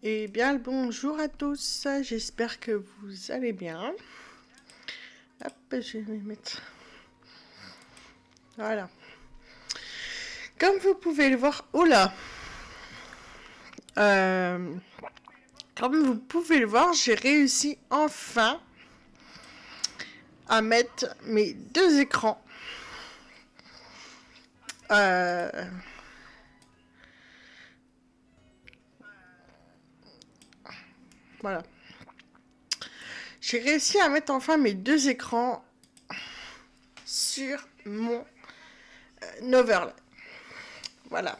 Eh bien, le bonjour à tous, j'espère que vous allez bien. Hop, je vais me mettre. Voilà. Comme vous pouvez le voir, oula. Euh, Comme vous pouvez le voir, j'ai réussi enfin à mettre mes deux écrans. Euh, voilà. J'ai réussi à mettre enfin mes deux écrans sur mon overlay. Voilà.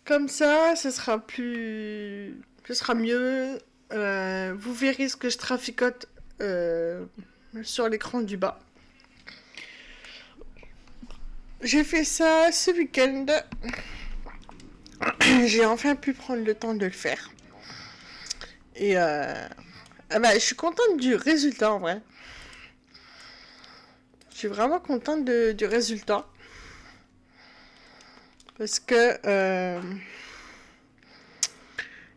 Comme ça, ce sera plus... Ce sera mieux. Vous verrez ce que je traficote sur l'écran du bas. J'ai fait ça ce week-end. J'ai enfin pu prendre le temps de le faire. Et je suis contente du résultat en vrai. Je suis vraiment contente du résultat. Parce que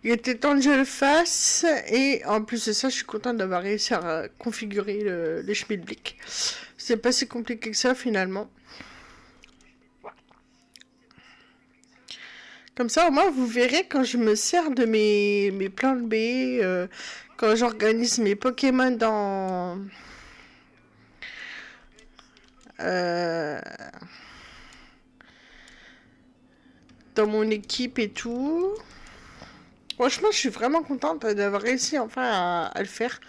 il était temps que je le fasse. Et en plus de ça, je suis contente d'avoir réussi à configurer le Schmidblick. C'est pas si compliqué que ça finalement. Comme ça, au moins, vous verrez quand je me sers de mes plans de B, quand j'organise mes Pokémon euh, dans mon équipe et tout. Franchement, je suis vraiment contente d'avoir réussi enfin à le faire.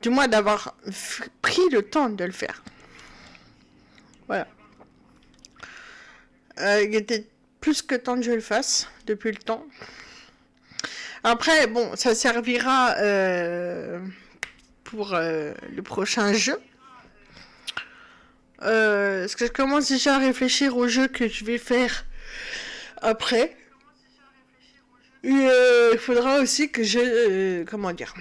Du moins, d'avoir pris le temps de le faire. Voilà. Il était plus que temps que je le fasse depuis le temps. Après, bon, ça servira pour le prochain jeu. Parce que je commence déjà à réfléchir au jeu que je vais faire après. Et il faudra aussi que je... comment dire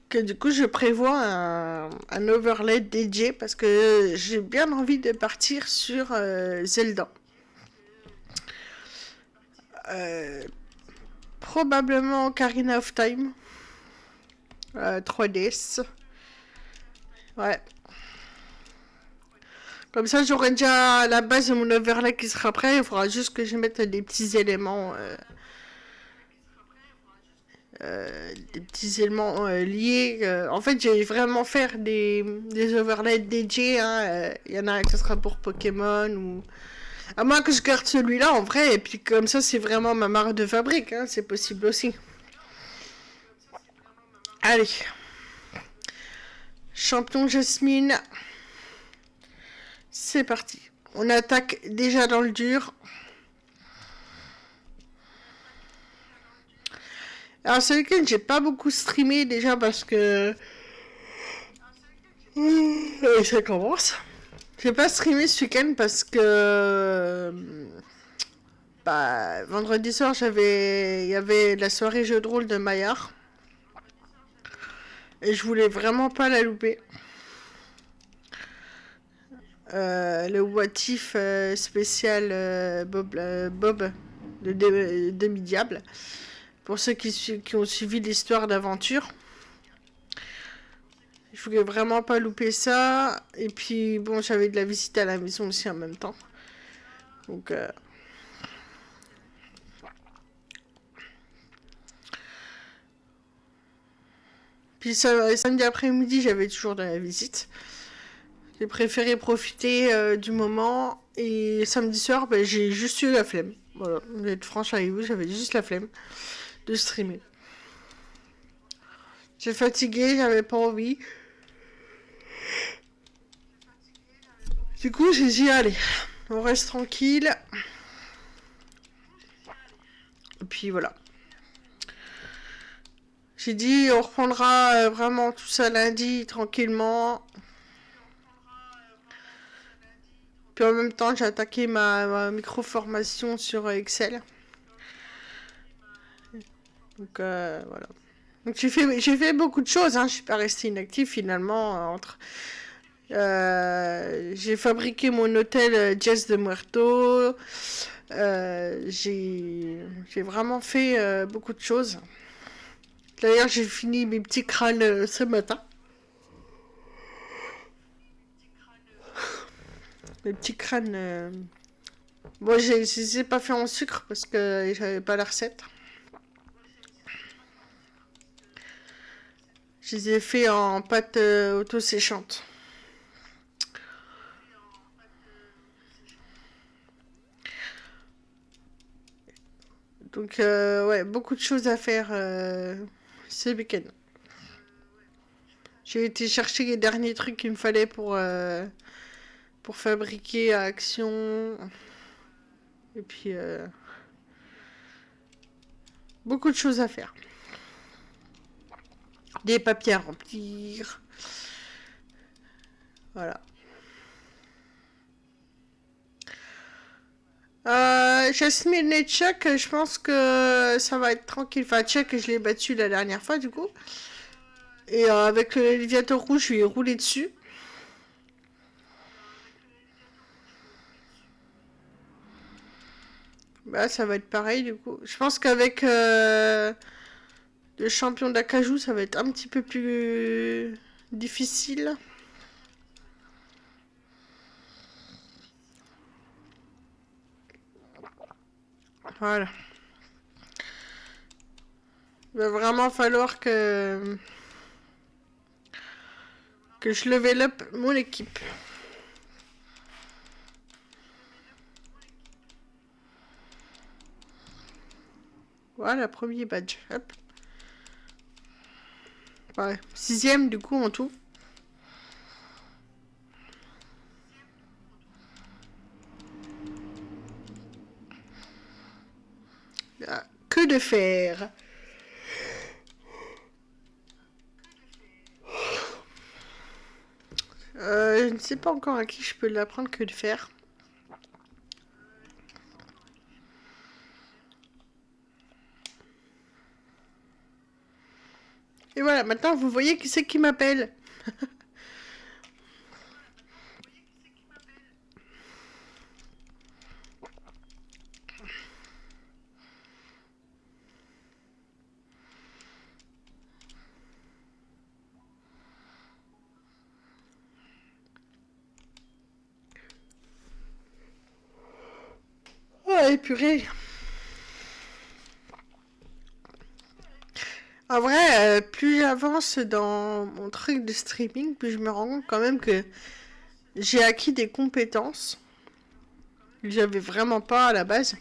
que du coup je prévois un overlay dédié parce que j'ai bien envie de partir sur Zelda. Probablement Ocarina of Time. 3DS. Ouais. Comme ça, j'aurai déjà la base de mon overlay qui sera prêt. Il faudra juste que je mette des petits éléments, liés. En fait, j'ai vraiment faire des overlays dédiés. Hein. Il y en a un qui sera pour Pokémon ou... À moins que je garde celui-là en vrai. Et puis comme ça, c'est vraiment ma marque de fabrique. Hein. C'est possible aussi. Allez. Champion Jasmine. C'est parti. On attaque déjà dans le dur. Alors ce week-end, j'ai pas beaucoup streamé déjà parce que... Et ça commence. J'ai pas streamé ce week-end parce que... Bah, vendredi soir, il y avait la soirée jeu de rôle de Maillard. Et je voulais vraiment pas la louper. Le What If spécial Bob de Demi-Diable. Pour ceux qui ont suivi l'histoire d'aventure. Je voulais vraiment pas louper ça. Et puis, bon, j'avais de la visite à la maison aussi en même temps. Donc, puis samedi après-midi, j'avais toujours de la visite. J'ai préféré profiter du moment. Et samedi soir, ben, j'ai juste eu la flemme. Voilà, je vais être franche avec vous, j'avais juste la flemme de streamer. J'ai fatigué, j'avais pas envie. Du coup, j'ai dit, allez, on reste tranquille. Et puis voilà. J'ai dit, on reprendra vraiment tout ça lundi, tranquillement. Puis en même temps, j'ai attaqué ma micro-formation sur Excel. Donc voilà. Donc j'ai fait beaucoup de choses. Hein. Je suis pas restée inactive finalement. J'ai fabriqué mon hôtel Jazz de Muerto. J'ai vraiment fait beaucoup de choses. D'ailleurs, j'ai fini mes petits crânes ce matin. Mes petits crânes. Bon, je les ai pas fait en sucre parce que j'avais pas la recette. Je les ai fait en pâte auto-séchante. Donc, ouais, beaucoup de choses à faire ce week-end. J'ai été chercher les derniers trucs qu'il me fallait pour fabriquer à Action. Et puis, beaucoup de choses à faire. Des papiers à remplir. Voilà. Jasmine et Chuck, je pense que ça va être tranquille. Enfin, Chuck, je l'ai battu la dernière fois, du coup. Et avec le Léviator rouge, je lui ai roulé dessus. Bah, ça va être pareil, du coup. Je pense qu'avec le champion d'Akaju, ça va être un petit peu plus difficile. Voilà. Il va vraiment falloir que je level up mon équipe. Voilà, premier badge. Hop. Ouais, 6ème du coup en tout. Ah, que de faire. Je ne sais pas encore à qui je peux l'apprendre que de faire. Et voilà, maintenant vous voyez qui c'est qui m'appelle. Ouais, purée. En vrai, plus j'avance dans mon truc de streaming, plus je me rends compte quand même que j'ai acquis des compétences que j'avais vraiment pas à la base.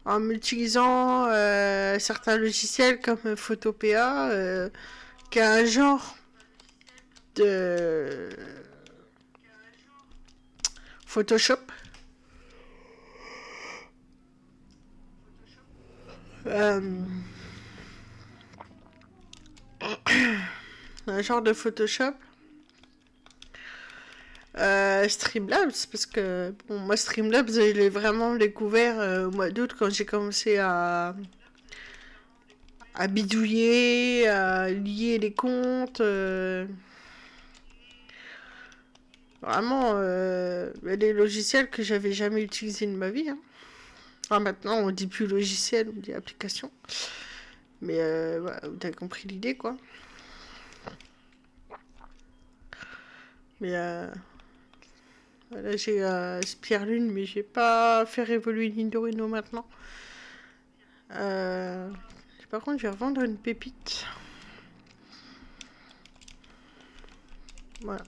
En utilisant certains logiciels comme Photopea, qui est un genre de Photoshop. Euh, un genre de Photoshop. Streamlabs, parce que bon, moi Streamlabs, je l'ai vraiment découvert au mois d'août quand j'ai commencé à bidouiller, à lier les comptes. Vraiment, des logiciels que j'avais jamais utilisés de ma vie. Hein. Enfin, maintenant, on dit plus logiciel, on dit application. Mais voilà, vous avez compris l'idée, quoi. Mais là, j'ai Spirlune, mais j'ai pas fait évoluer Nidorino maintenant. Euh, Par contre, je vais revendre une pépite. Voilà.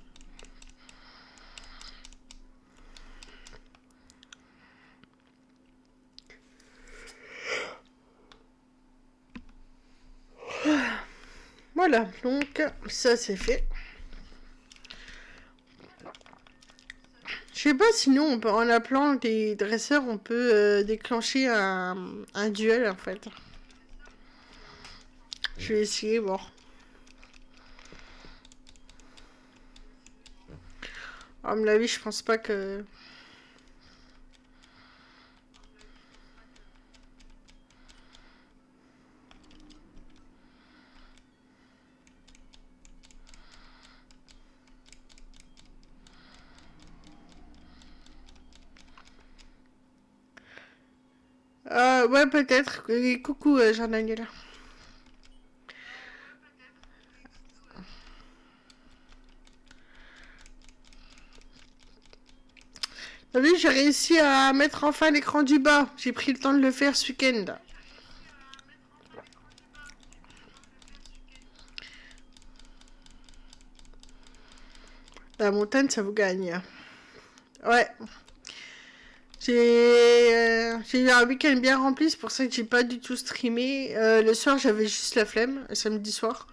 Voilà, donc ça c'est fait. Je sais pas, sinon on peut, en appelant des dresseurs, on peut déclencher un duel en fait. Je vais essayer, voir. À mon avis, je pense pas que. Ouais, peut-être. Et coucou, Jean-Daniel. T'as vu, j'ai réussi à mettre enfin l'écran du bas. J'ai pris le temps de le faire ce week-end. La montagne, ça vous gagne. Ouais. J'ai eu un week-end bien rempli, c'est pour ça que j'ai pas du tout streamé. Le soir, j'avais juste la flemme, samedi soir.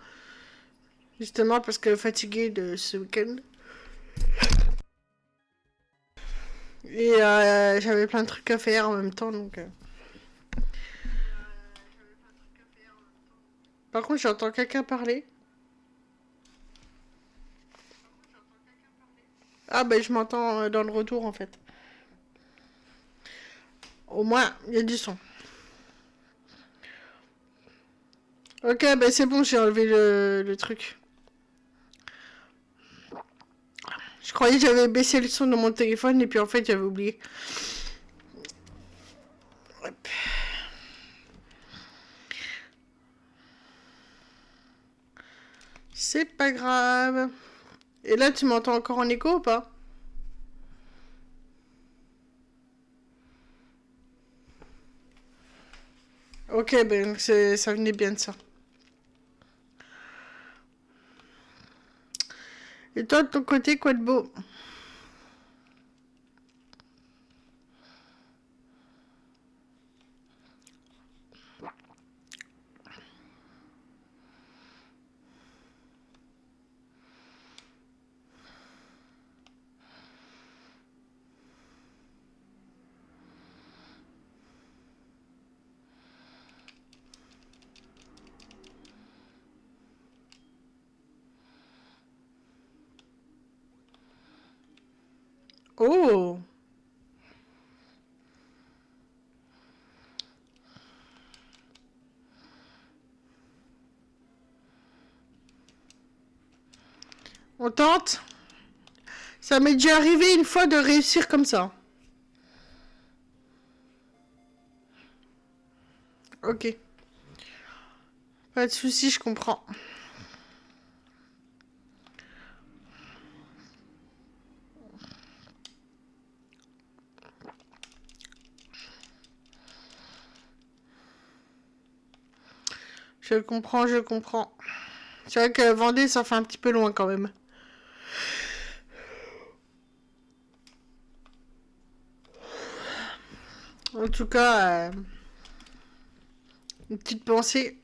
Justement parce que fatiguée de ce week-end. Et j'avais plein de trucs à faire en même temps, donc... Par contre, j'entends quelqu'un parler. Ah, ben je m'entends dans le retour, en fait. Au moins, il y a du son. Ok, ben c'est bon, j'ai enlevé le truc. Je croyais que j'avais baissé le son de mon téléphone et puis en fait, j'avais oublié. Hop. C'est pas grave. Et là, tu m'entends encore en écho ou pas? Ok, ben ça venait bien de ça. Et toi, de ton côté, quoi de beau? Oh! On tente? Ça m'est déjà arrivé une fois de réussir comme ça. Ok. Pas de soucis, je comprends. Je comprends, je comprends. C'est vrai que Vendée, ça fait un petit peu loin quand même. En tout cas, une petite pensée.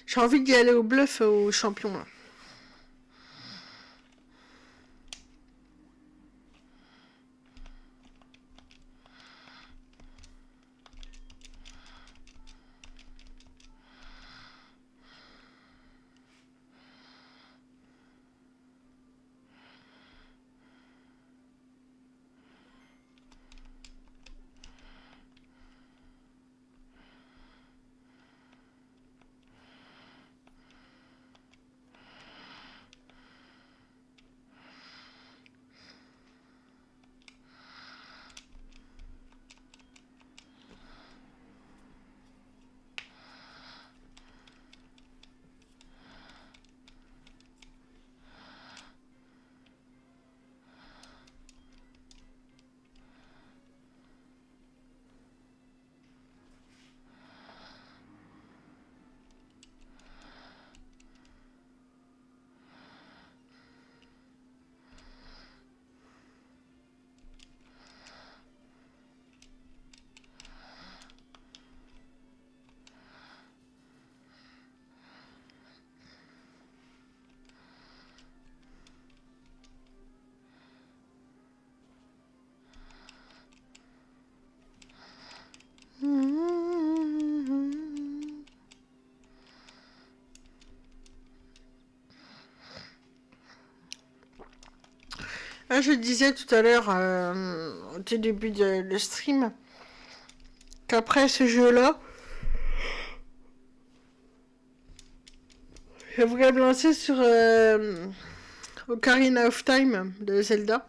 J'ai envie d'y aller au bluff au champion. Là. Là, je disais tout à l'heure, au tout début de le stream, qu'après ce jeu-là, je voudrais me lancer sur Ocarina of Time de Zelda.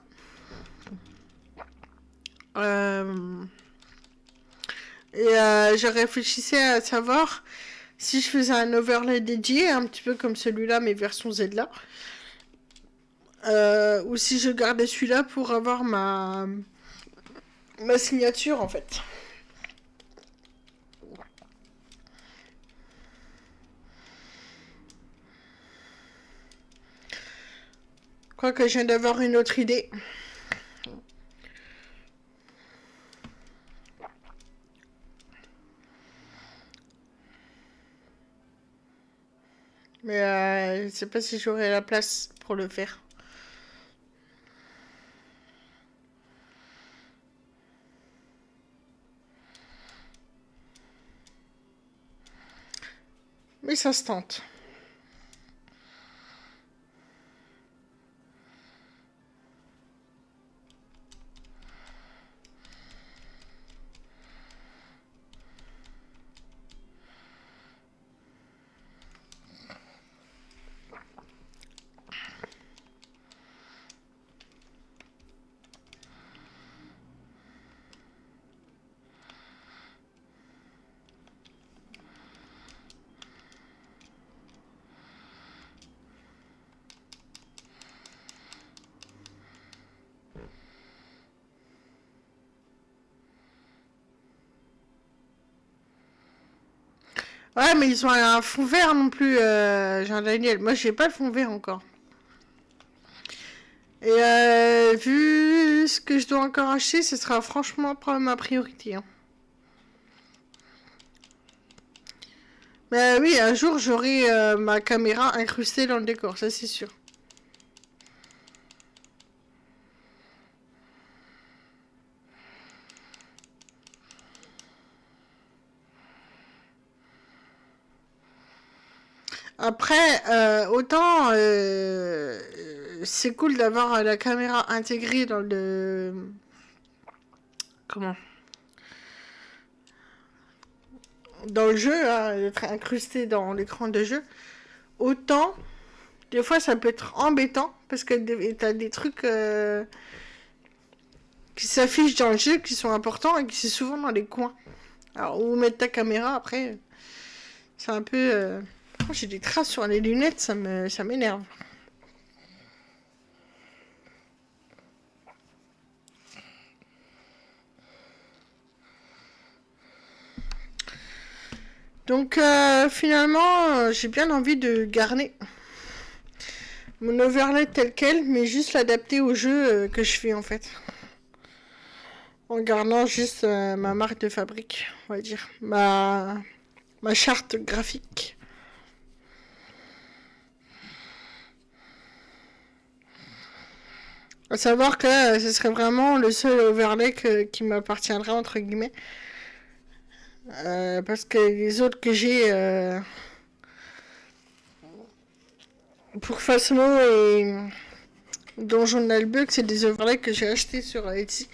Euh, je réfléchissais à savoir si je faisais un overlay dédié, un petit peu comme celui-là, mais version Zelda. Ou si je gardais celui-là pour avoir ma signature en fait. Quoique je viens d'avoir une autre idée. Mais je ne sais pas si j'aurai la place pour le faire. Mais ça se tente. Ouais, mais ils ont un fond vert non plus, Jean-Daniel. Moi, j'ai pas le fond vert encore. Et vu ce que je dois encore acheter, ce sera franchement pas ma priorité. Hein. Mais oui, un jour, j'aurai ma caméra incrustée dans le décor, ça c'est sûr. Après, autant c'est cool d'avoir la caméra intégrée dans le... Comment? Dans le jeu, hein, d'être incrusté dans l'écran de jeu. Autant, des fois, ça peut être embêtant parce que t'as des trucs qui s'affichent dans le jeu qui sont importants et qui sont souvent dans les coins. Alors, où mettre ta caméra, après, c'est un peu... Oh, j'ai des traces sur les lunettes, ça m'énerve. Donc finalement, j'ai bien envie de garder mon overlay tel quel, mais juste l'adapter au jeu que je fais en fait. En gardant juste ma marque de fabrique, on va dire. Ma charte graphique. À savoir que ce serait vraiment le seul overlay qui m'appartiendrait, entre guillemets. Parce que les autres que j'ai pour Phasmo et Donjon Nalbug, c'est des overlays que j'ai achetés sur Etsy.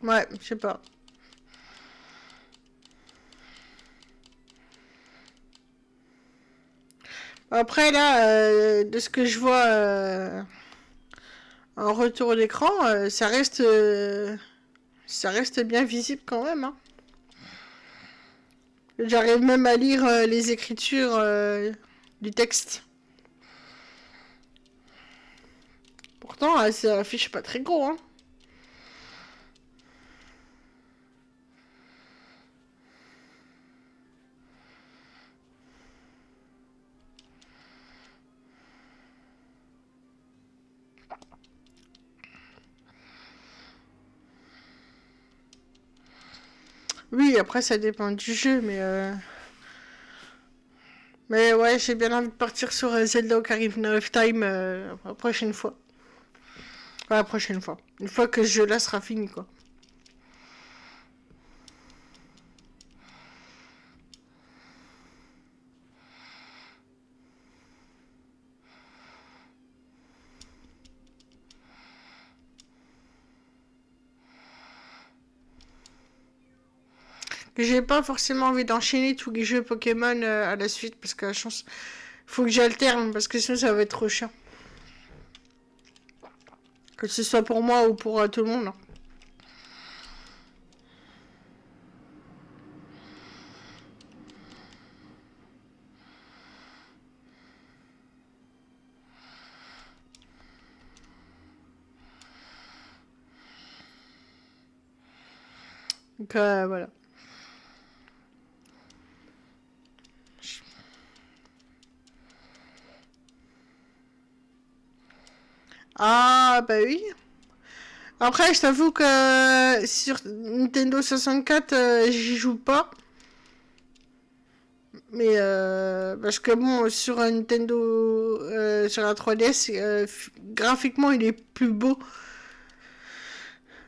Ouais, je sais pas. Après, là, de ce que je vois en retour d'écran, ça reste bien visible quand même. Hein. J'arrive même à lire les écritures du texte. Pourtant, ça affiche pas très gros. Hein. Oui, après, ça dépend du jeu, mais ouais, j'ai bien envie de partir sur Zelda Ocarina of Time la prochaine fois. Enfin, la prochaine fois. Une fois que ce jeu-là sera fini, quoi. Que j'ai pas forcément envie d'enchaîner tous les jeux Pokémon à la suite, parce que la chance, faut que j'alterne, parce que sinon ça va être trop chiant. Que ce soit pour moi ou pour tout le monde. Hein. Donc voilà. Ah bah oui. Après, je t'avoue que sur Nintendo 64, j'y joue pas. Mais parce que bon, sur un Nintendo, sur la 3DS, graphiquement, il est plus beau.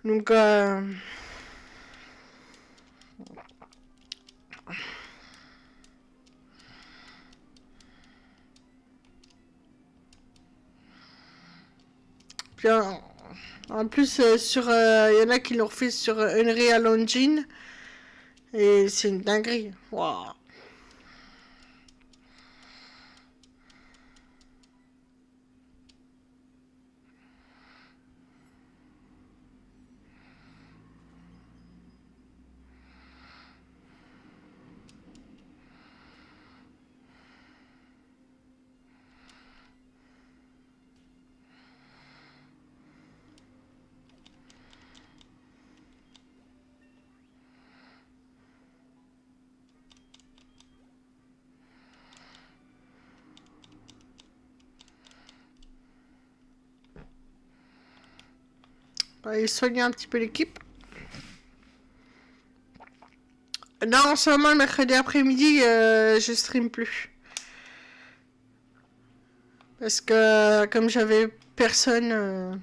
Donc, puis, en plus, il y en a qui l'ont refait sur Unreal Engine. Et c'est une dinguerie. Waouh. On va aller soigner un petit peu l'équipe. Non, en ce moment, le mercredi après-midi, je stream plus. Parce que comme j'avais personne,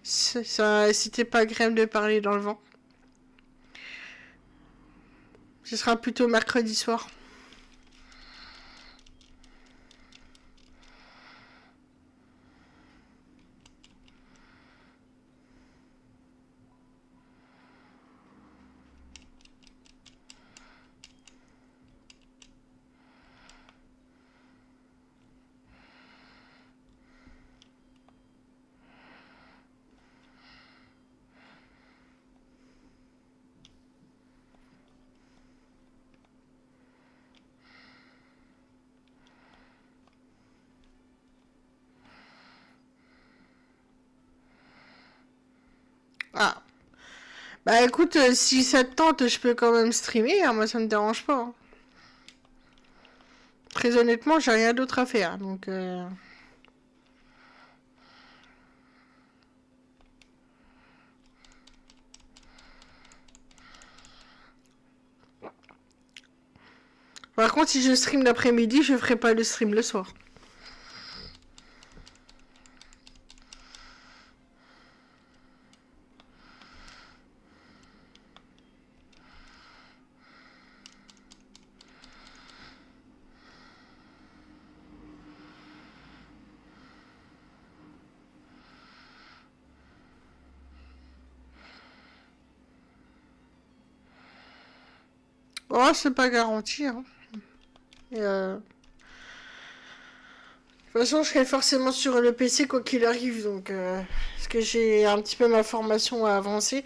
c'était pas agréable de parler dans le vent. Ce sera plutôt mercredi soir. Ah. Bah écoute, si ça te tente, je peux quand même streamer, hein, moi ça me dérange pas. Hein. Très honnêtement, j'ai rien d'autre à faire, donc... Par contre, si je stream l'après-midi, je ferai pas le stream le soir. Oh, c'est pas garanti, hein. Et, de toute façon, je serai forcément sur le PC quoi qu'il arrive, donc... parce que j'ai un petit peu ma formation à avancer.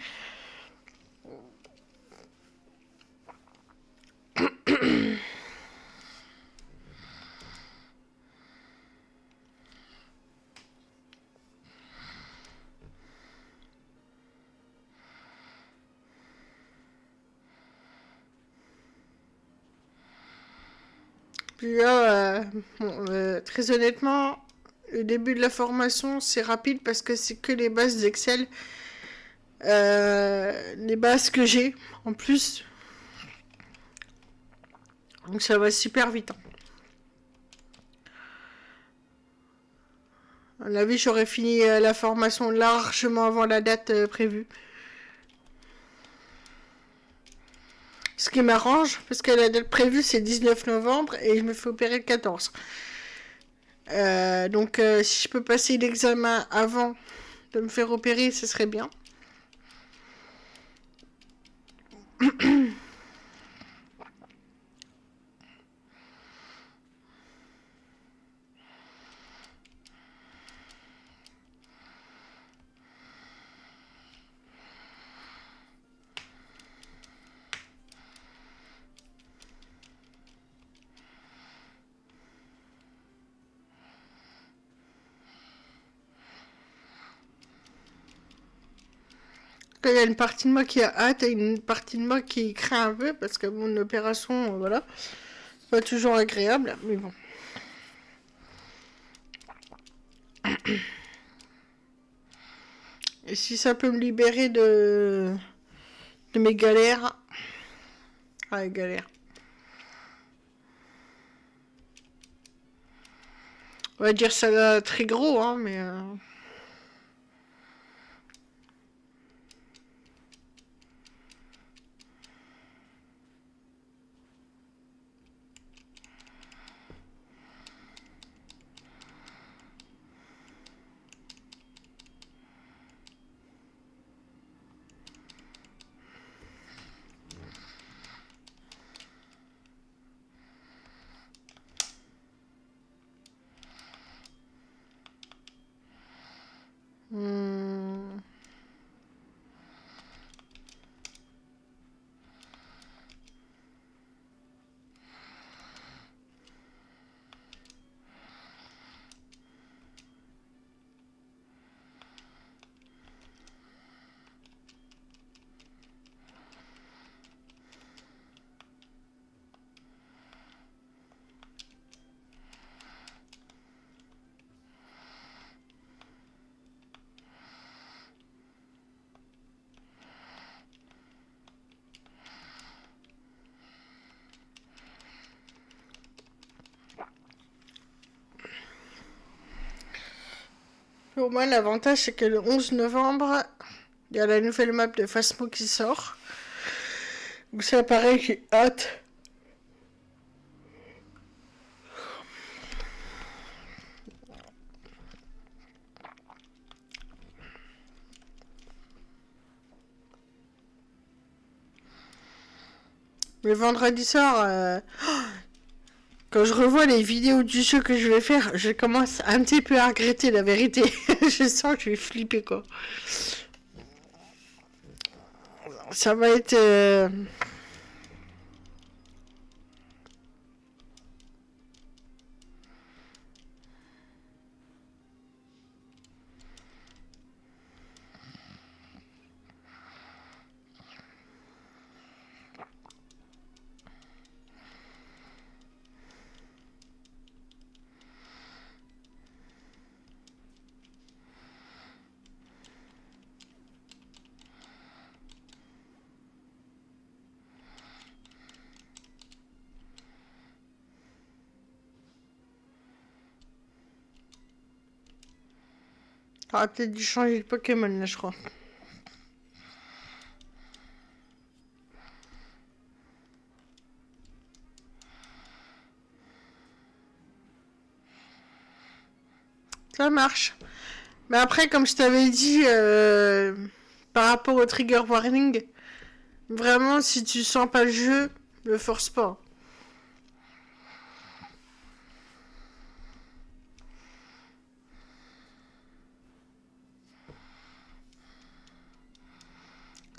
Puis là, bon, très honnêtement, le début de la formation, c'est rapide parce que c'est que les bases d'Excel. Les bases que j'ai, en plus. Donc ça va super vite. Hein. À mon avis, j'aurais fini la formation largement avant la date prévue. Ce qui m'arrange, parce que la date prévue c'est 19 novembre et je me fais opérer le 14. Donc si je peux passer l'examen avant de me faire opérer, ce serait bien. cas, il y a une partie de moi qui a hâte et une partie de moi qui craint un peu parce que mon opération, voilà, pas toujours agréable, mais bon. Et si ça peut me libérer de mes galères. Ah, les galères. On va dire ça très gros, hein, mais... hmm. Pour moi, l'avantage, c'est que le 11 novembre, il y a la nouvelle map de Phasmo qui sort. Donc ça, pareil, j'ai hâte. Le vendredi soir, quand je revois les vidéos du jeu que je vais faire, je commence un petit peu à regretter la vérité. Je sens que je vais flipper, quoi. Ça va être... J'aurais peut-être dû changer de Pokémon, là, je crois. Ça marche. Mais après, comme je t'avais dit, par rapport au trigger warning, vraiment, si tu sens pas le jeu, le force pas.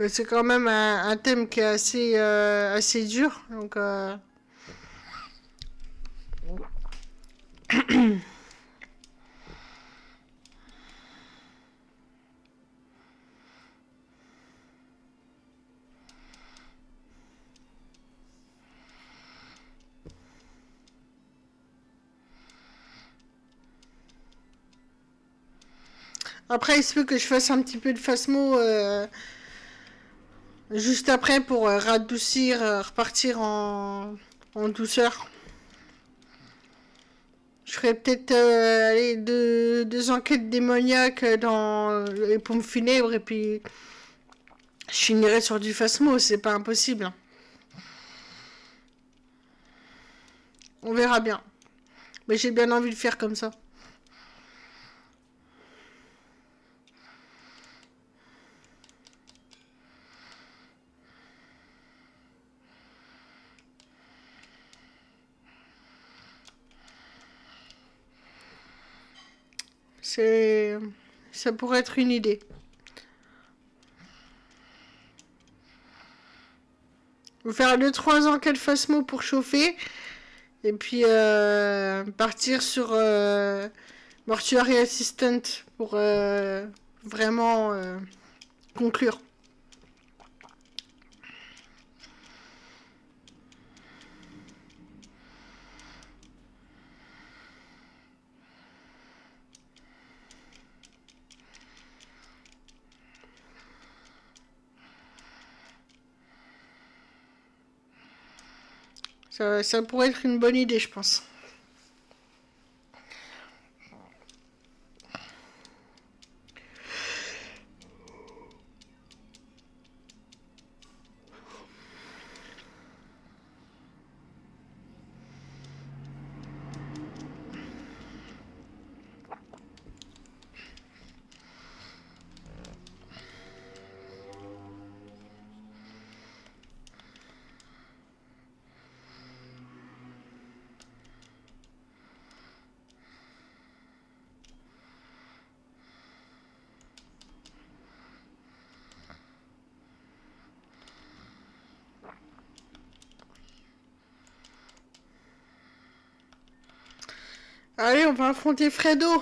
C'est quand même un thème qui est assez dur, donc... Après, il se peut que je fasse un petit peu de Phasmo juste après pour radoucir, repartir en douceur. Je ferais peut-être allez, deux enquêtes démoniaques dans les pompes funèbres et puis je finirai sur du Phasmo, c'est pas impossible. On verra bien. Mais j'ai bien envie de faire comme ça. C'est... Ça pourrait être une idée. Faut faire 2-3 enquêtes Phasmo pour chauffer. Et puis partir sur Mortuary Assistant pour vraiment conclure. Ça pourrait être une bonne idée, je pense. Allez, on va affronter Fredo.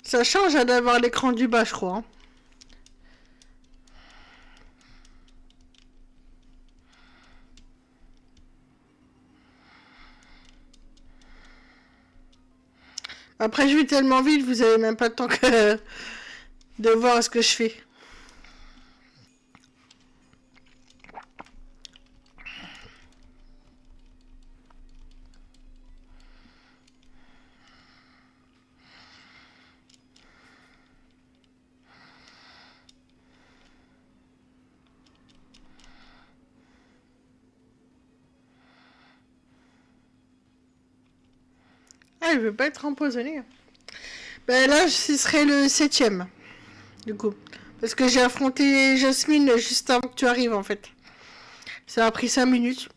Ça change d'avoir l'écran du bas, je crois. Hein. Après, je vais tellement vite, vous avez même pas le temps que de voir ce que je fais. Ah, il veut pas être empoisonné. Ben là, ce serait le 7ème, du coup. Parce que j'ai affronté Jasmine juste avant que tu arrives, en fait. Ça a pris 5 minutes.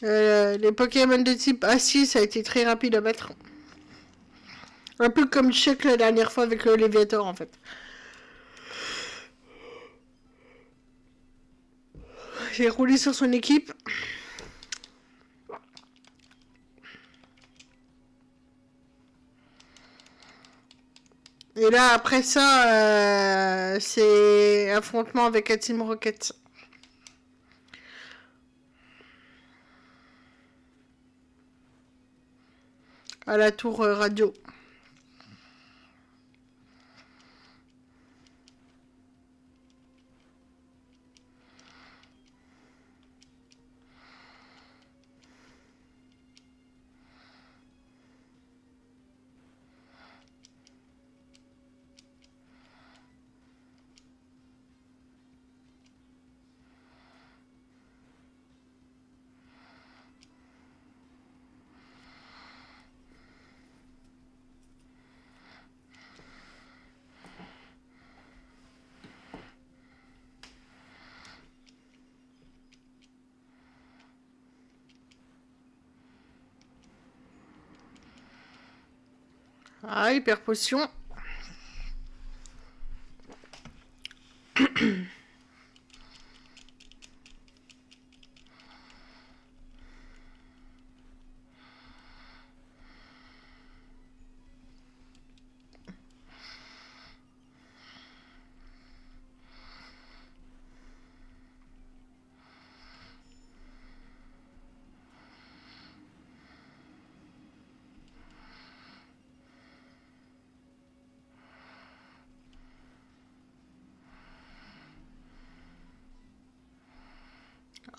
Les Pokémon de type Assis, ça a été très rapide à battre. Un peu comme Chuck la dernière fois avec le Léviator, en fait. J'ai roulé sur son équipe. Et là, après ça, c'est affrontement avec la Team Rocket. À la tour radio. Ah, hyper potion.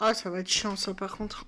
Ah, ça va être chiant, ça, par contre.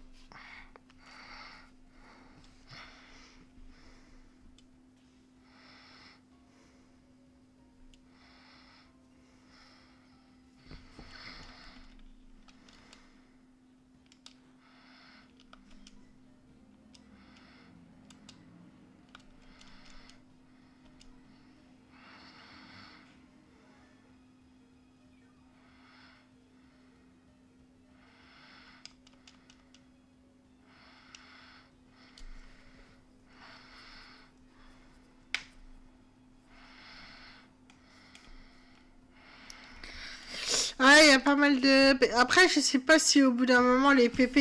y a pas mal de... Après, je sais pas si au bout d'un moment, les PP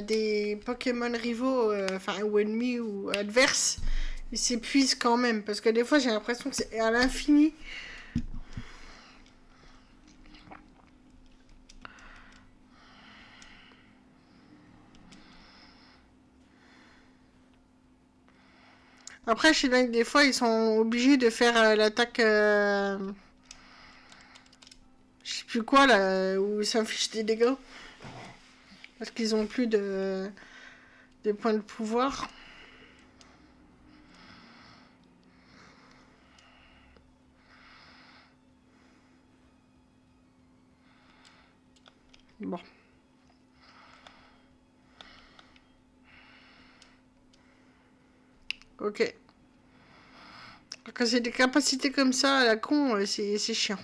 des Pokémon rivaux, enfin, ou ennemis ou adverses, ils s'épuisent quand même. Parce que des fois, j'ai l'impression que c'est à l'infini. Après, je sais bien que des fois, ils sont obligés de faire l'attaque... je sais plus quoi, là, où ils s'infligent des dégâts. Parce qu'ils ont plus de points de pouvoir. Bon. Ok. Quand c'est des capacités comme ça, à la con, c'est chiant.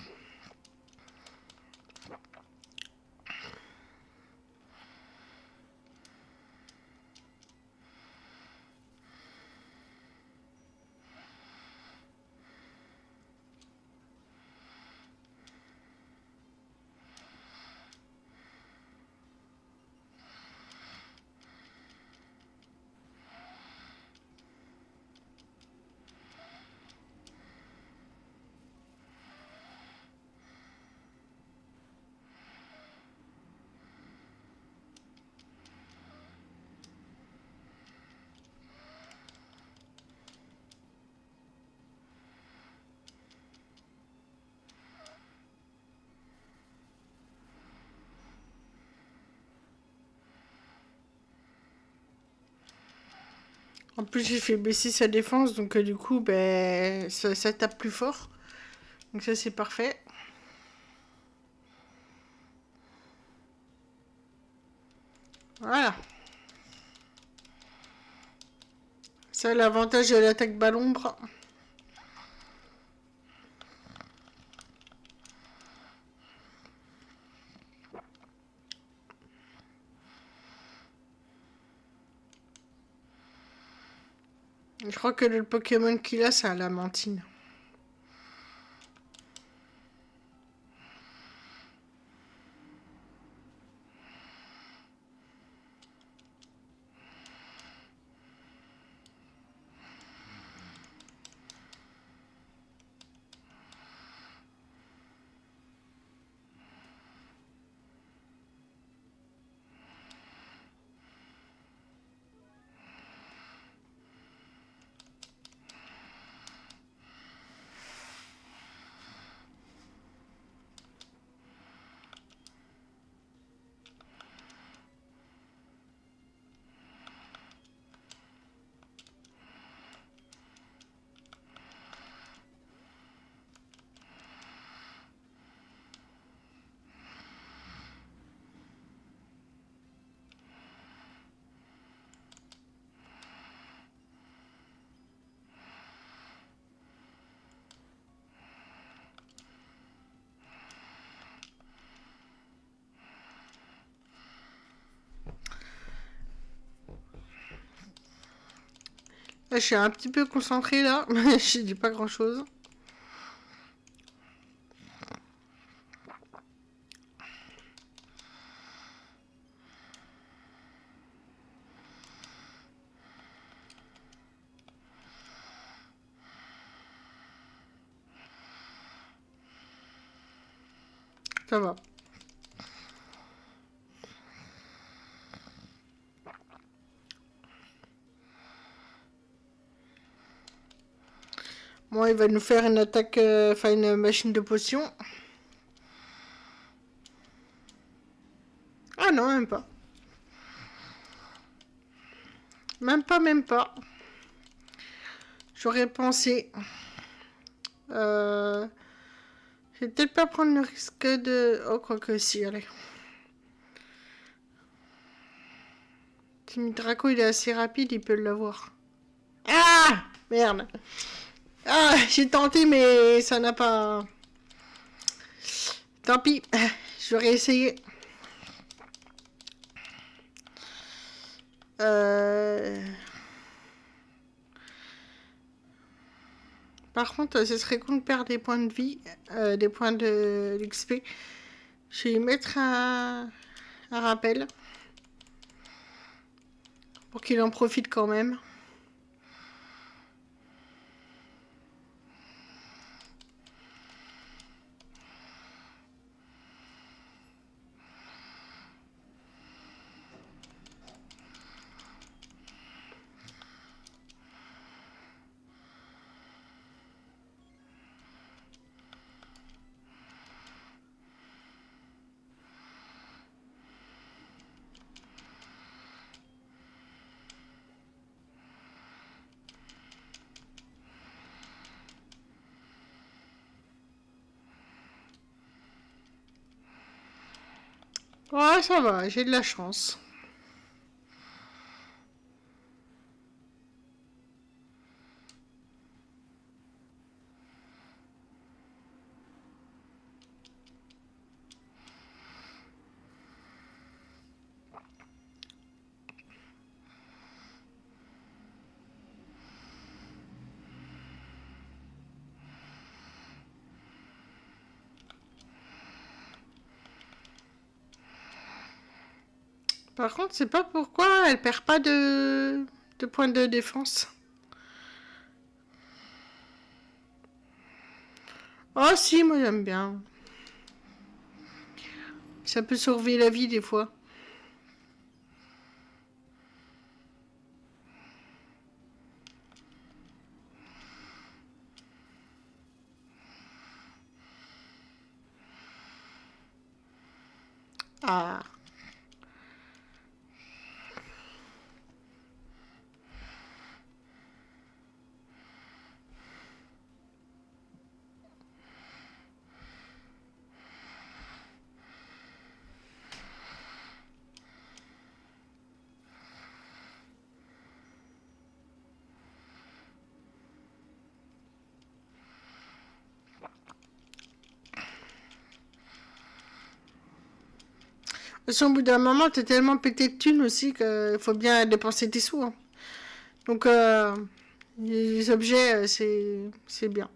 En plus, j'ai fait baisser sa défense, donc du coup, ben, ça tape plus fort. Donc ça, c'est parfait. Voilà. Ça, l'avantage de l'attaque ballombre. Je crois que le Pokémon qu'il a, c'est un Lamantine. Là, je suis un petit peu concentrée là, mais je dis pas grand chose. Ça va. Bon, il va nous faire une attaque, enfin une machine de potion. Ah non, même pas. Même pas, même pas. J'aurais pensé. Je vais peut-être pas prendre le risque de... Oh, quoi que si, allez. Timmy Draco, il est assez rapide, il peut l'avoir. Ah merde. Ah, j'ai tenté, mais ça n'a pas... Tant pis, j'aurais essayé. Par contre, ce serait con de perdre des points de vie, des points de d'XP. Je vais y mettre un rappel pour qu'il en profite quand même. Ouais, ça va, j'ai de la chance. Par contre, c'est pas pourquoi elle perd pas de points de défense. Oh si, moi j'aime bien. Ça peut sauver la vie des fois. Ah. Parce qu'au bout d'un moment, t'es tellement pété de thunes aussi qu'il faut bien dépenser tes sous. Hein. Donc, les objets, c'est bien.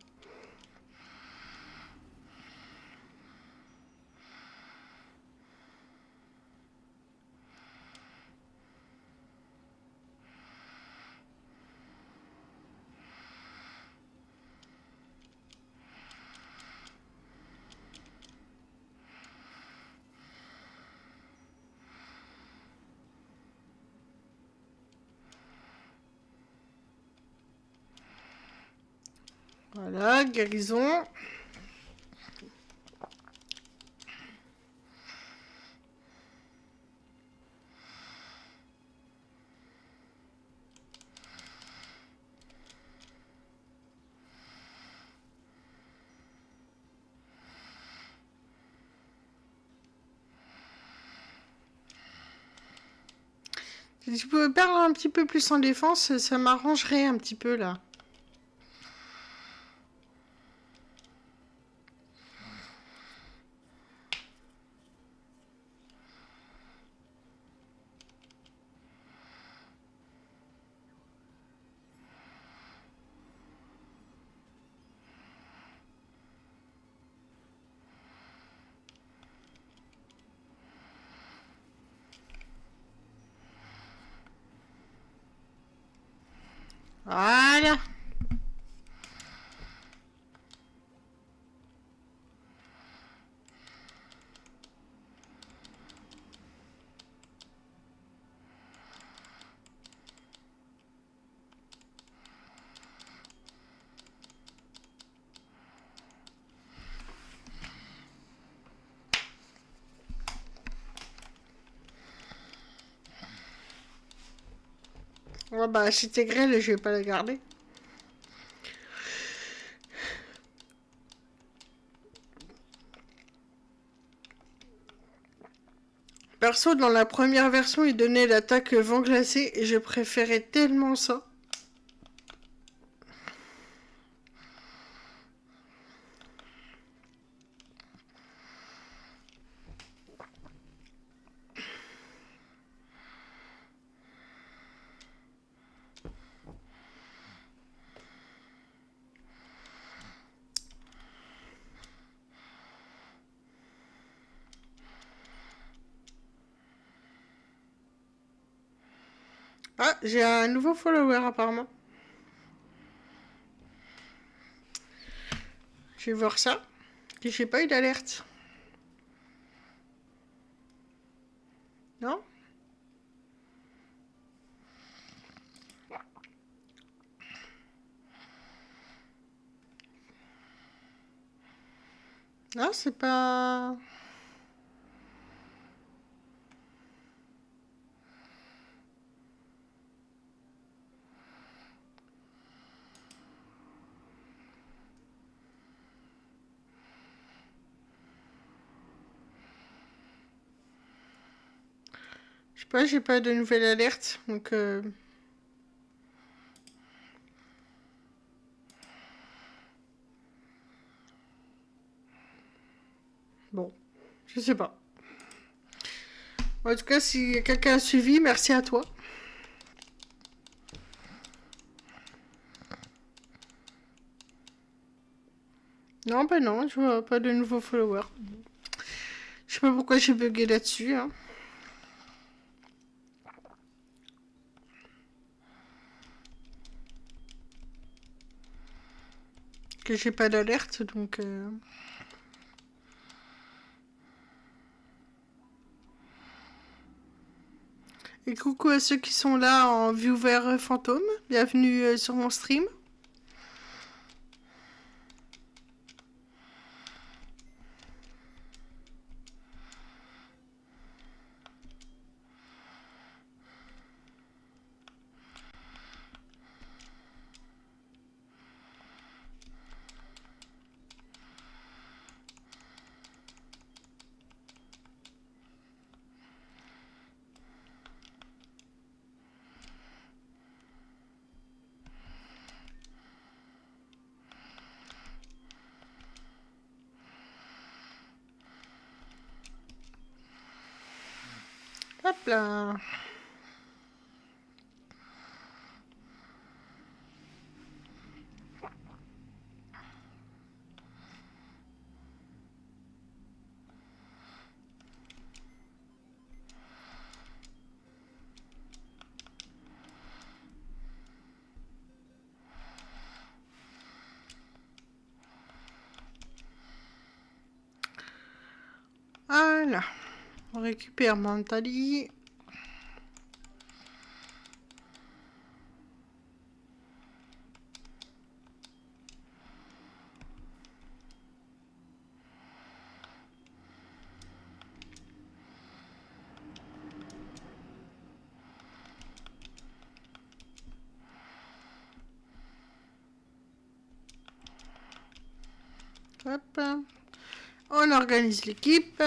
Voilà, guérison. Si je pouvais perdre un petit peu plus en défense, ça m'arrangerait un petit peu là. Voilà. Ouais, bah, si t'es grêle, je vais pas la garder. Perso, dans la première version, il donnait l'attaque vent glacé et je préférais tellement ça. Ah, j'ai un nouveau follower apparemment. Je vais voir ça. Et j'ai pas eu d'alerte. Non? Non, c'est pas... Je sais pas, j'ai pas de nouvelle alerte. Donc... Bon, je sais pas. En tout cas, si quelqu'un a suivi, merci à toi. Non, bah non, je vois pas de nouveaux followers. Je sais pas pourquoi j'ai bugué là-dessus. Hein. Que j'ai pas d'alerte, donc... Et coucou à ceux qui sont là en viewer fantôme. Bienvenue sur mon stream. Hop là. Voilà. On récupère Mentali. Hop. On organise l'équipe.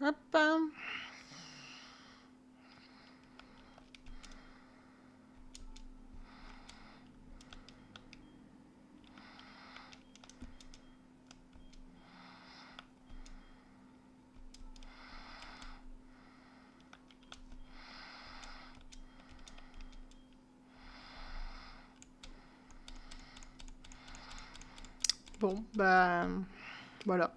Hop. Bon, bah... Voilà.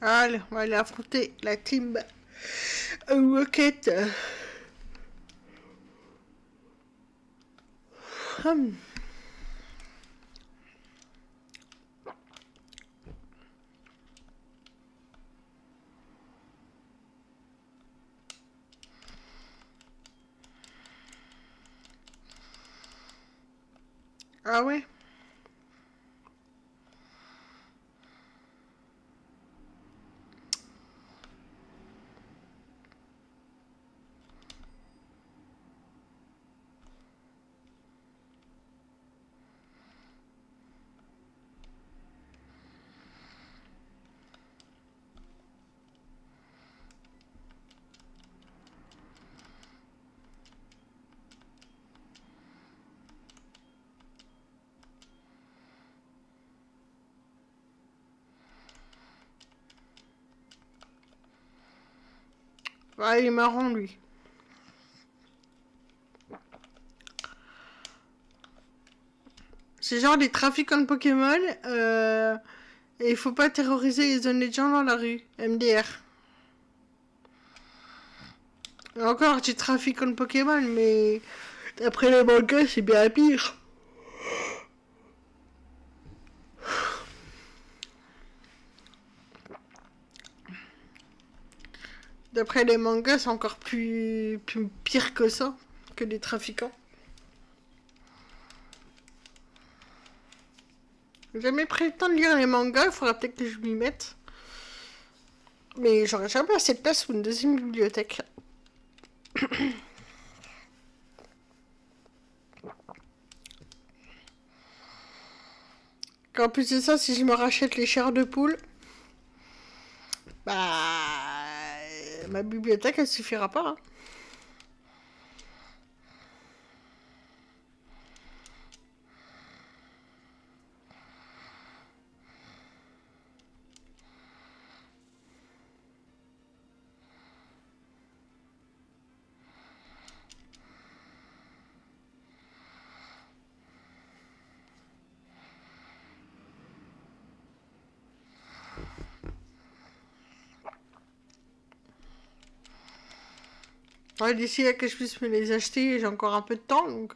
Allez, on va aller affronter la team Rocket. Hum. Ah ouais? Ah, il est marrant, lui. C'est genre des trafiquants de Pokémon. Et il faut pas terroriser les honnêtes gens dans la rue. MDR. Et encore, tu trafiquants de Pokémon, mais d'après les mangas, c'est bien pire. D'après les mangas, c'est encore plus pire que ça, que les trafiquants. J'ai jamais pris le temps de lire les mangas, il faudra peut-être que je m'y mette. Mais j'aurais jamais assez de place pour une deuxième bibliothèque. En plus de ça, si je me rachète les chairs de poule, bah, ma bibliothèque, elle suffira pas. Hein. Ouais, d'ici à que je puisse me les acheter, j'ai encore un peu de temps, donc...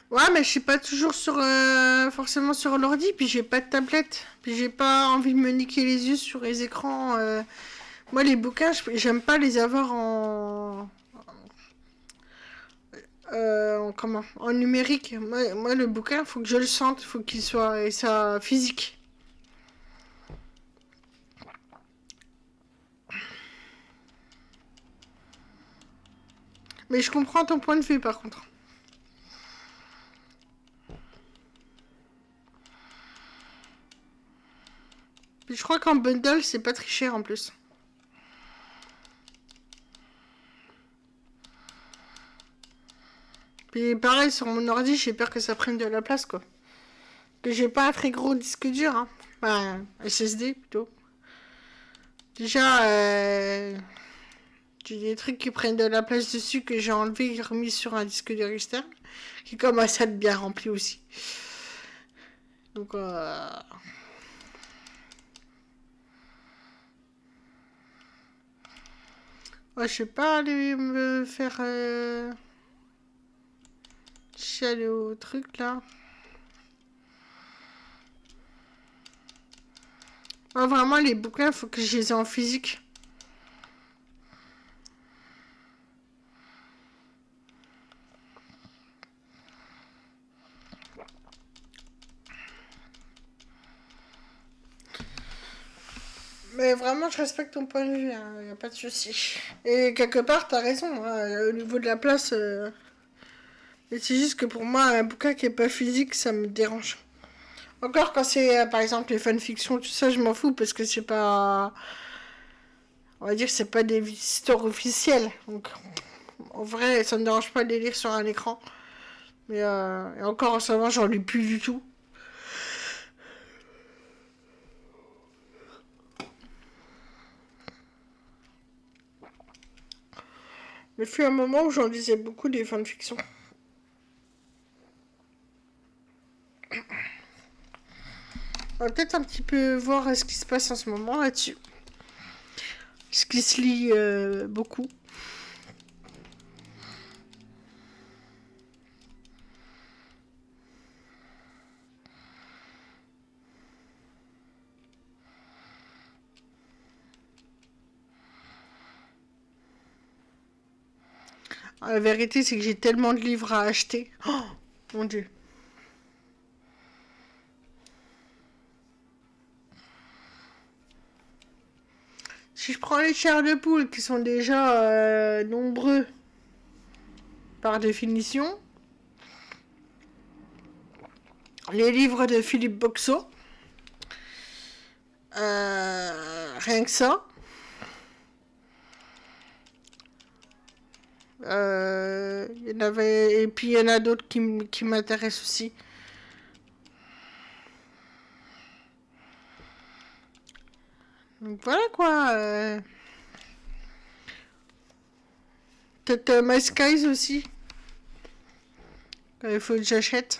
Ouais, mais je suis pas toujours forcément sur l'ordi, puis j'ai pas de tablette, puis j'ai pas envie de me niquer les yeux sur les écrans. Moi, les bouquins, j'aime pas les avoir comment, en numérique. Moi, le bouquin, faut que je le sente, faut qu'il soit et ça physique. Mais je comprends ton point de vue, par contre. Puis je crois qu'en bundle, c'est pas très cher en plus. Puis pareil, sur mon ordi, j'ai peur que ça prenne de la place, quoi. Que j'ai pas un très gros disque dur, hein. Enfin, SSD plutôt. Déjà, j'ai des trucs qui prennent de la place dessus que j'ai enlevé et remis sur un disque dur externe, qui commence à être bien rempli aussi. Donc, ouais, je sais pas aller me faire chialer au truc là. Ouais, vraiment, les bouquins, faut que je les ai en physique. Mais vraiment, je respecte ton point de vue, hein, y a pas de souci. Et quelque part, t'as raison, hein, au niveau de la place. Mais c'est juste que pour moi, un bouquin qui est pas physique, ça me dérange. Encore quand c'est, par exemple, les fanfictions, tout ça, je m'en fous parce que c'est pas. On va dire que c'est pas des histoires officielles. Donc, en vrai, ça me dérange pas de les lire sur un écran. Mais et encore en ce moment, j'en lis plus du tout. Mais fut un moment où j'en lisais beaucoup des fanfictions. On va peut-être un petit peu voir ce qui se passe en ce moment là-dessus. Ce qui se lit beaucoup. La vérité, c'est que j'ai tellement de livres à acheter. Oh, mon Dieu. prends les chairs de poule qui sont déjà nombreux par définition. Les livres de Philippe Boxeau. Rien que ça. Il y en avait, et puis il y en a d'autres qui m'intéressent aussi. Donc voilà quoi. Peut-être My Skies aussi. Il faut que j'achète.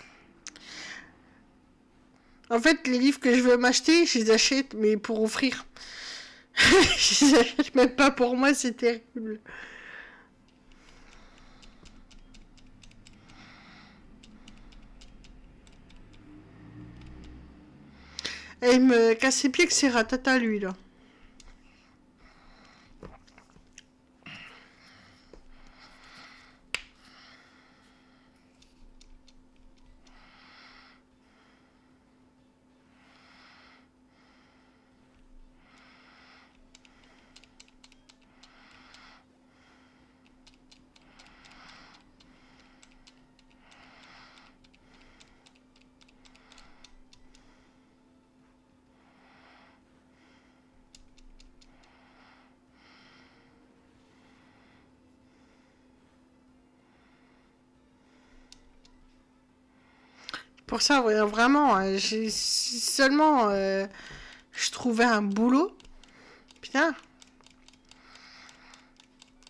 En fait, les livres que je veux m'acheter, je les achète, mais pour offrir. Je les achète même pas pour moi, c'est terrible. Et il me casse les pieds que c'est Ratata, lui, là. Pour ça, ouais, vraiment, si seulement je trouvais un boulot, putain,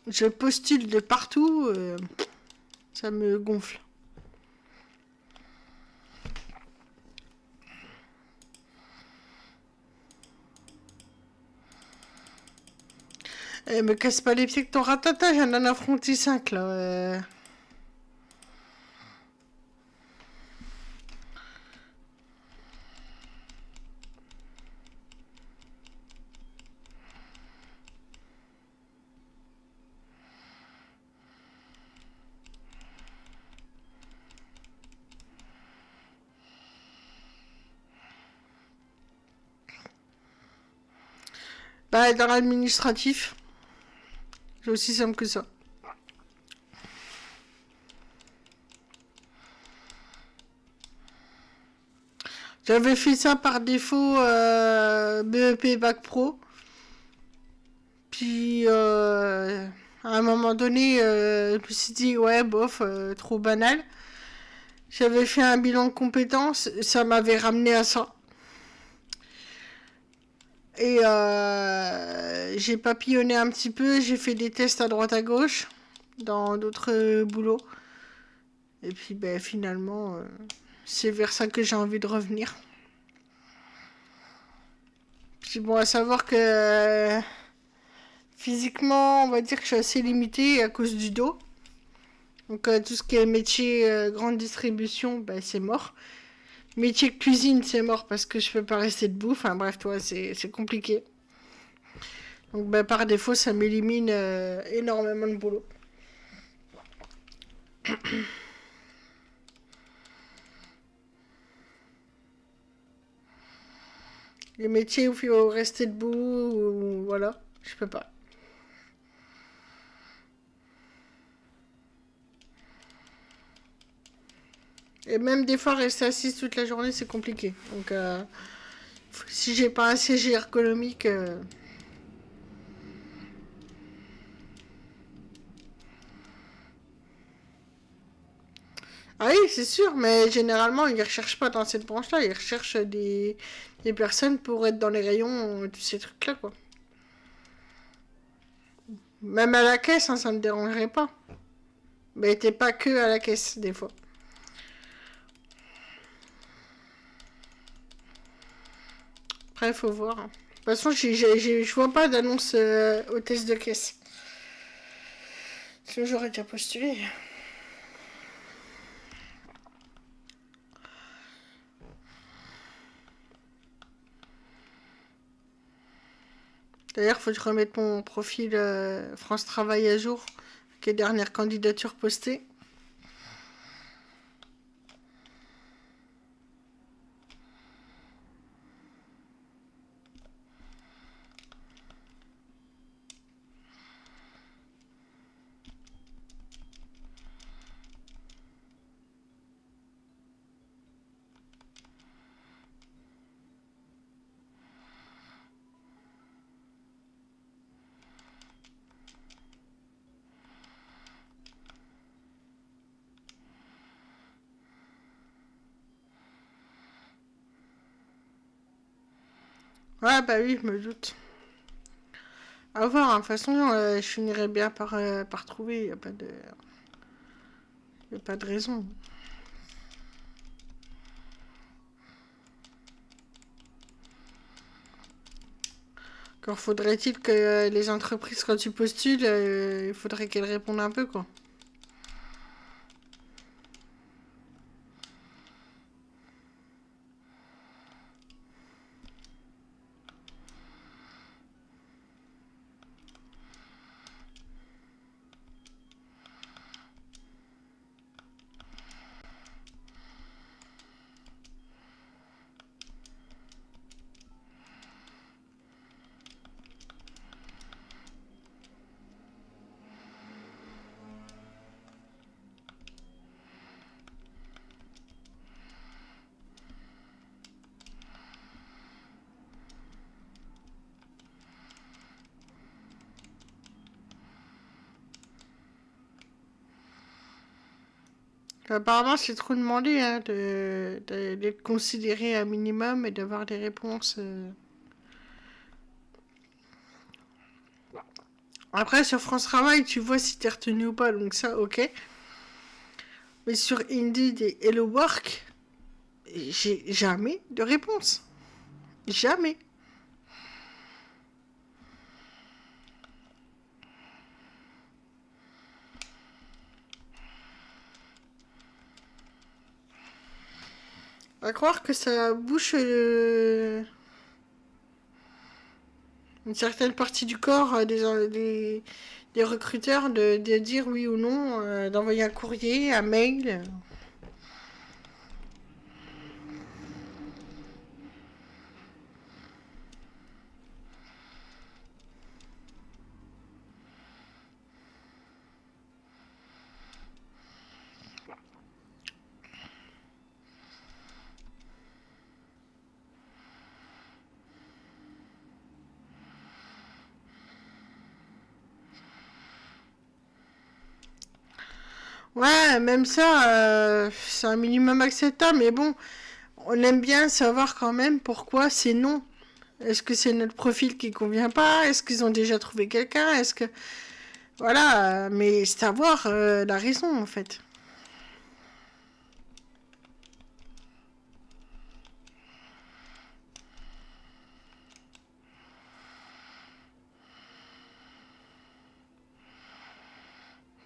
je postule de partout, ça me gonfle. Me casse pas les pieds que ton ratata, j'en ai affronté 5 là. Bah, dans l'administratif, c'est aussi simple que ça. J'avais fait ça par défaut BEP Bac Pro. Puis à un moment donné, je me suis dit ouais bof, trop banal. J'avais fait un bilan de compétences, ça m'avait ramené à ça. Et j'ai papillonné un petit peu, j'ai fait des tests à droite à gauche dans d'autres boulots. Et puis ben, finalement, c'est vers ça que j'ai envie de revenir. Puis bon, à savoir que physiquement, on va dire que je suis assez limitée à cause du dos. Donc tout ce qui est métier grande distribution, ben, c'est mort. Métier cuisine, c'est mort parce que je peux pas rester debout. Enfin bref, toi, c'est compliqué. Donc ben, par défaut, ça m'élimine énormément de boulot. Les métiers où il faut rester debout, ou, voilà, je peux pas. Et même des fois, rester assise toute la journée, c'est compliqué. Donc si j'ai pas un siège ergonomique... Ah oui, c'est sûr, mais généralement, ils ne recherchent pas dans cette branche-là. Ils recherchent des personnes pour être dans les rayons, tous ces trucs-là, quoi. Même à la caisse, hein, ça me dérangerait pas. Mais t'es pas que à la caisse, des fois. Après, il faut voir. De toute façon, je vois pas d'annonce hôtesse de caisse. Sinon, j'aurais déjà postulé. D'ailleurs, faut que je remette mon profil France Travail à jour, avec les dernières candidatures postées. Ouais, bah oui, je me doute. À voir, hein. De toute façon, je finirai bien par trouver, y a pas de raison. Encore faudrait-il que les entreprises, quand tu postules, il faudrait qu'elles répondent un peu, quoi. Apparemment, c'est trop demandé, hein, d'être considéré un minimum et d'avoir des réponses. Après, sur France Travail, tu vois si t'es retenu ou pas, donc ça, ok. Mais sur Indeed et Hello Work, j'ai jamais de réponse. Jamais. À croire que ça bouche une certaine partie du corps des recruteurs de dire oui ou non, d'envoyer un courrier, un mail. Ouais, même ça, c'est un minimum acceptable, mais bon, on aime bien savoir quand même pourquoi c'est non. Est-ce que c'est notre profil qui convient pas? Est-ce qu'ils ont déjà trouvé quelqu'un? Est-ce que... Voilà, mais savoir la raison en fait.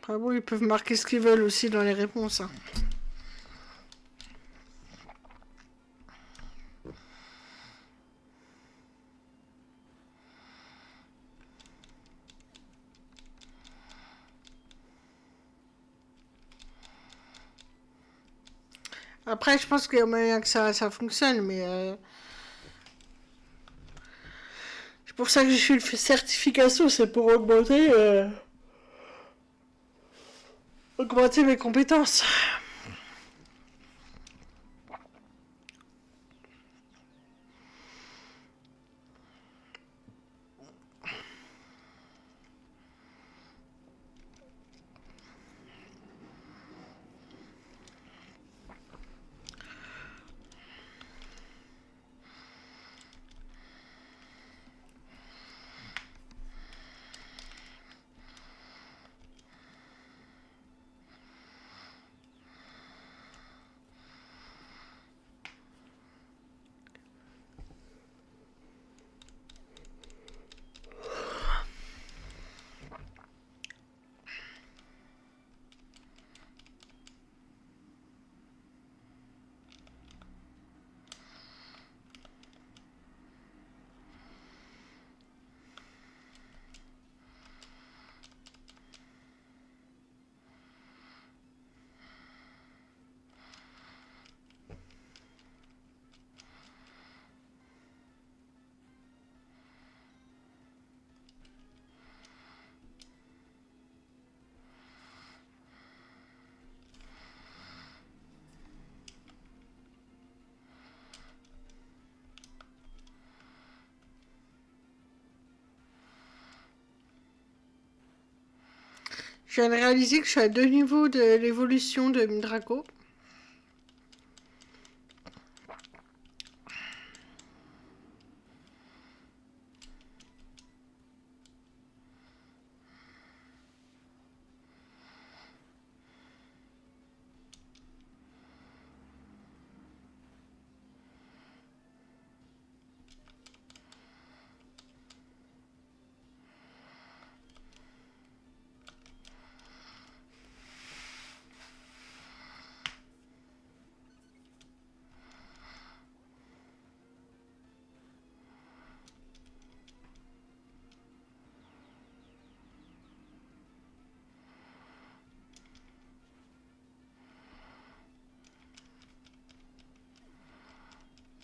Après bon, ils peuvent marquer ce qu'ils veulent aussi dans les réponses, hein. Après, je pense qu'il y a moyen que ça fonctionne, mais c'est pour ça que je suis le certification, c'est pour augmenter mes compétences. Je viens de réaliser que je suis à 2 niveaux de l'évolution de Draco.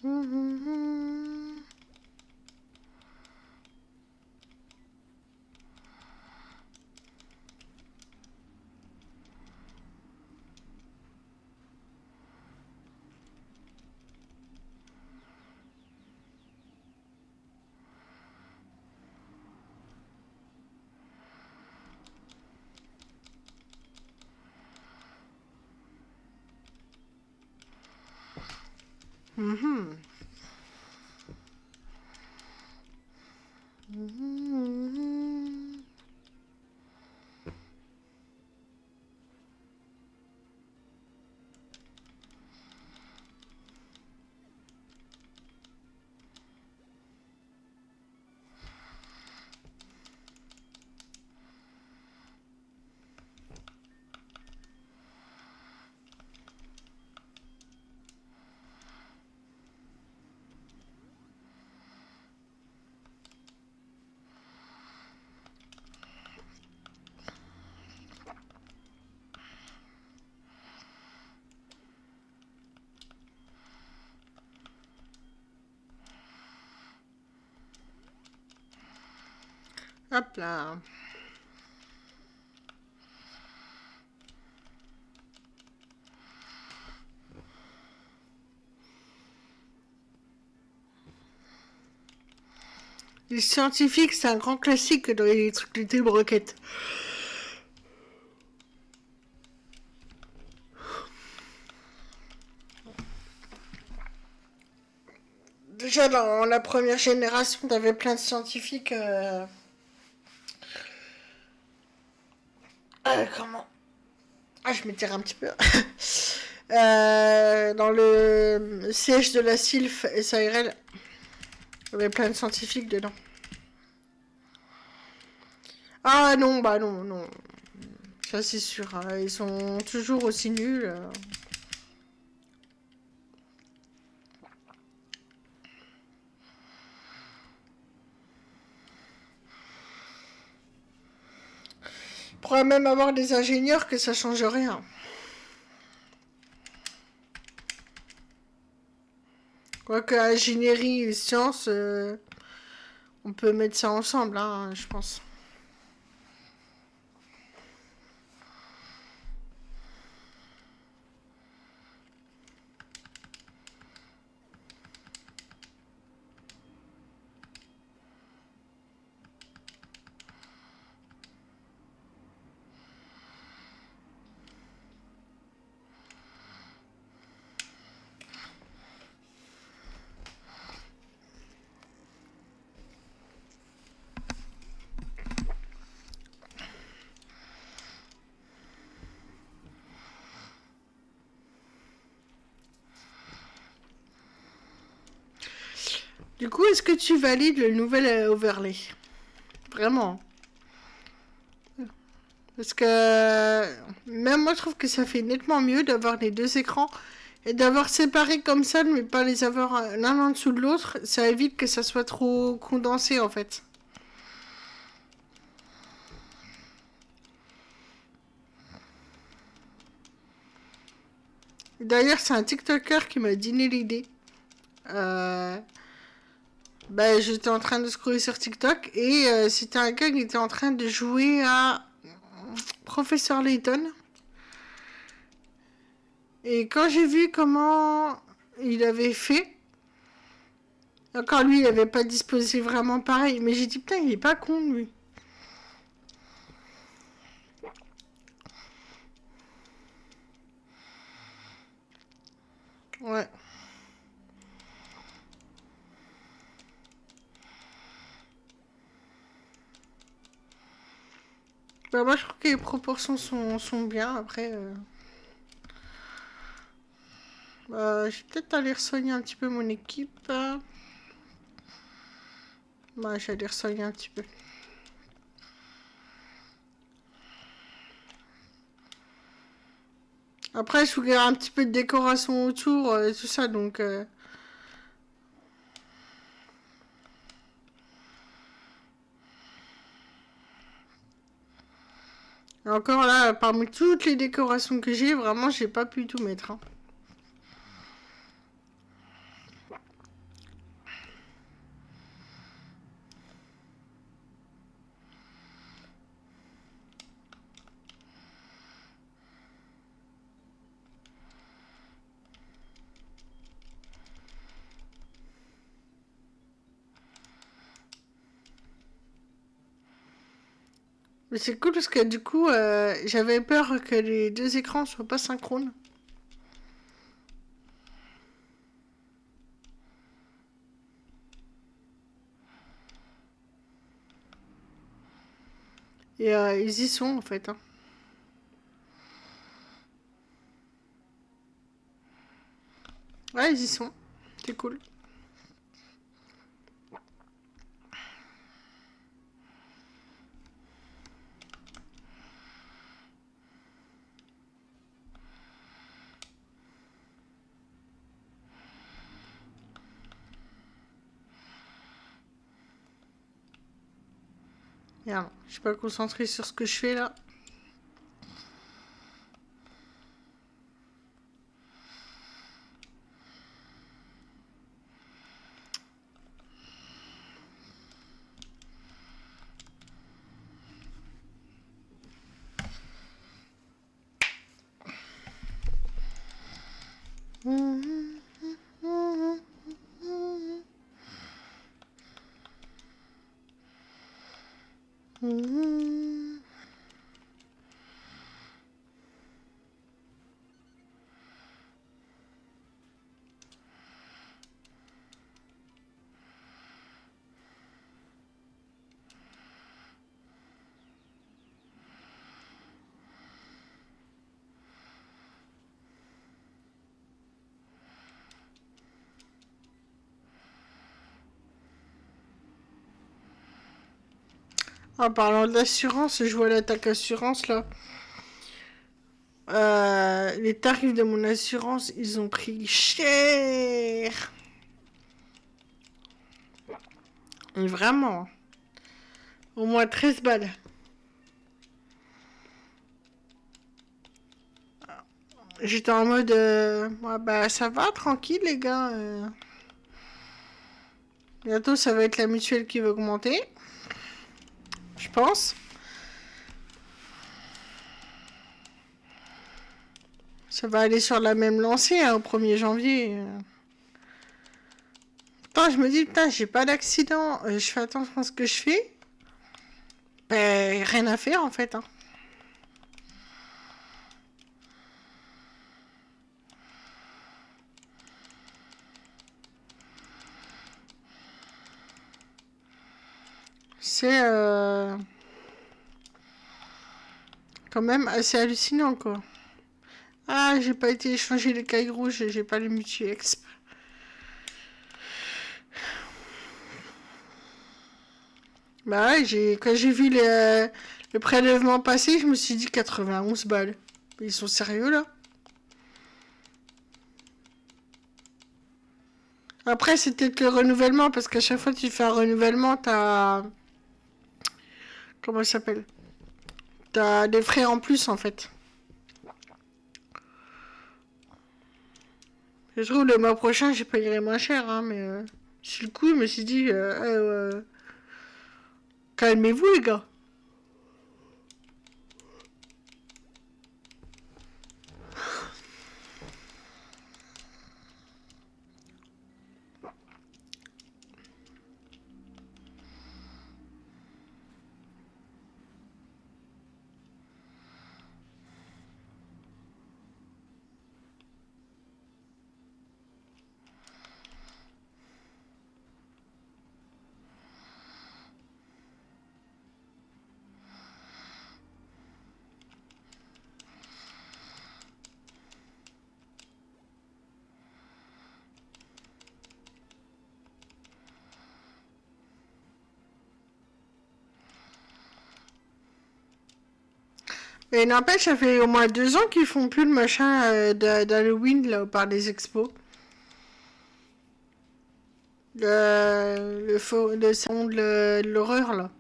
Mhm. Mhm. Hop là. Les scientifiques, c'est un grand classique dans les trucs de Team Rocket. Déjà dans la première génération, t'avais plein de scientifiques. Comment? Ah, je m'étire un petit peu. Dans le siège de la SILF SARL, il y avait plein de scientifiques dedans. Ah non, bah non, non. Ça c'est sûr. Ils sont toujours aussi nuls. Il pourrait même avoir des ingénieurs que ça change rien. Quoique ingénierie et sciences, on peut mettre ça ensemble, hein, je pense. Du coup, est-ce que tu valides le nouvel overlay? Vraiment? Parce que même moi, je trouve que ça fait nettement mieux d'avoir les deux écrans et d'avoir séparé comme ça, mais pas les avoir l'un en dessous de l'autre. Ça évite que ça soit trop condensé en fait. D'ailleurs, c'est un TikToker qui m'a donné l'idée. Euh, J'étais en train de scroller sur TikTok et c'était un gars qui était en train de jouer à Professeur Layton. Et quand j'ai vu comment il avait fait, encore lui, il avait pas disposé vraiment pareil, mais j'ai dit putain, il est pas con lui. Ouais. Bah, moi, je trouve que les proportions sont bien. Après, je vais peut-être aller soigner un petit peu mon équipe. Bah, je vais aller soigner un petit peu. Après, je voulais un petit peu de décoration autour et tout ça, donc... Et encore là, parmi toutes les décorations que j'ai, vraiment, j'ai pas pu tout mettre, hein. Mais c'est cool parce que du coup, j'avais peur que les deux écrans soient pas synchrones. Et ils y sont en fait. Hein. Ouais, ils y sont. C'est cool. Merde, je suis pas concentrée sur ce que je fais là. En parlant de l'assurance, je vois l'attaque assurance là. Les tarifs de mon assurance, ils ont pris cher. Et vraiment. Au moins 13 balles. J'étais en mode... ouais, bah ça va, tranquille les gars. Bientôt ça va être la mutuelle qui va augmenter. Je pense. Ça va aller sur la même lancée hein, au 1er janvier. Putain, je me dis, putain, j'ai pas d'accident. Je fais attention à ce que je fais. Ben, rien à faire en fait. Hein. C'est quand même assez hallucinant quoi. Ah, j'ai pas été échanger les cailles rouges, j'ai pas les Mutuex. Bah ouais, quand j'ai vu le prélèvement passer, je me suis dit 91 balles. Ils sont sérieux là? Après, c'est peut-être le renouvellement, parce qu'à chaque fois que tu fais un renouvellement, t'as... Comment ça s'appelle? T'as des frais en plus en fait. Je trouve le mois prochain, j'ai payé moins cher, hein, mais sur le coup, je me suis dit, calmez-vous les gars. Et n'empêche, ça fait au moins 2 ans qu'ils font plus le machin d'Halloween là, par les expos. Le salon de l'horreur là.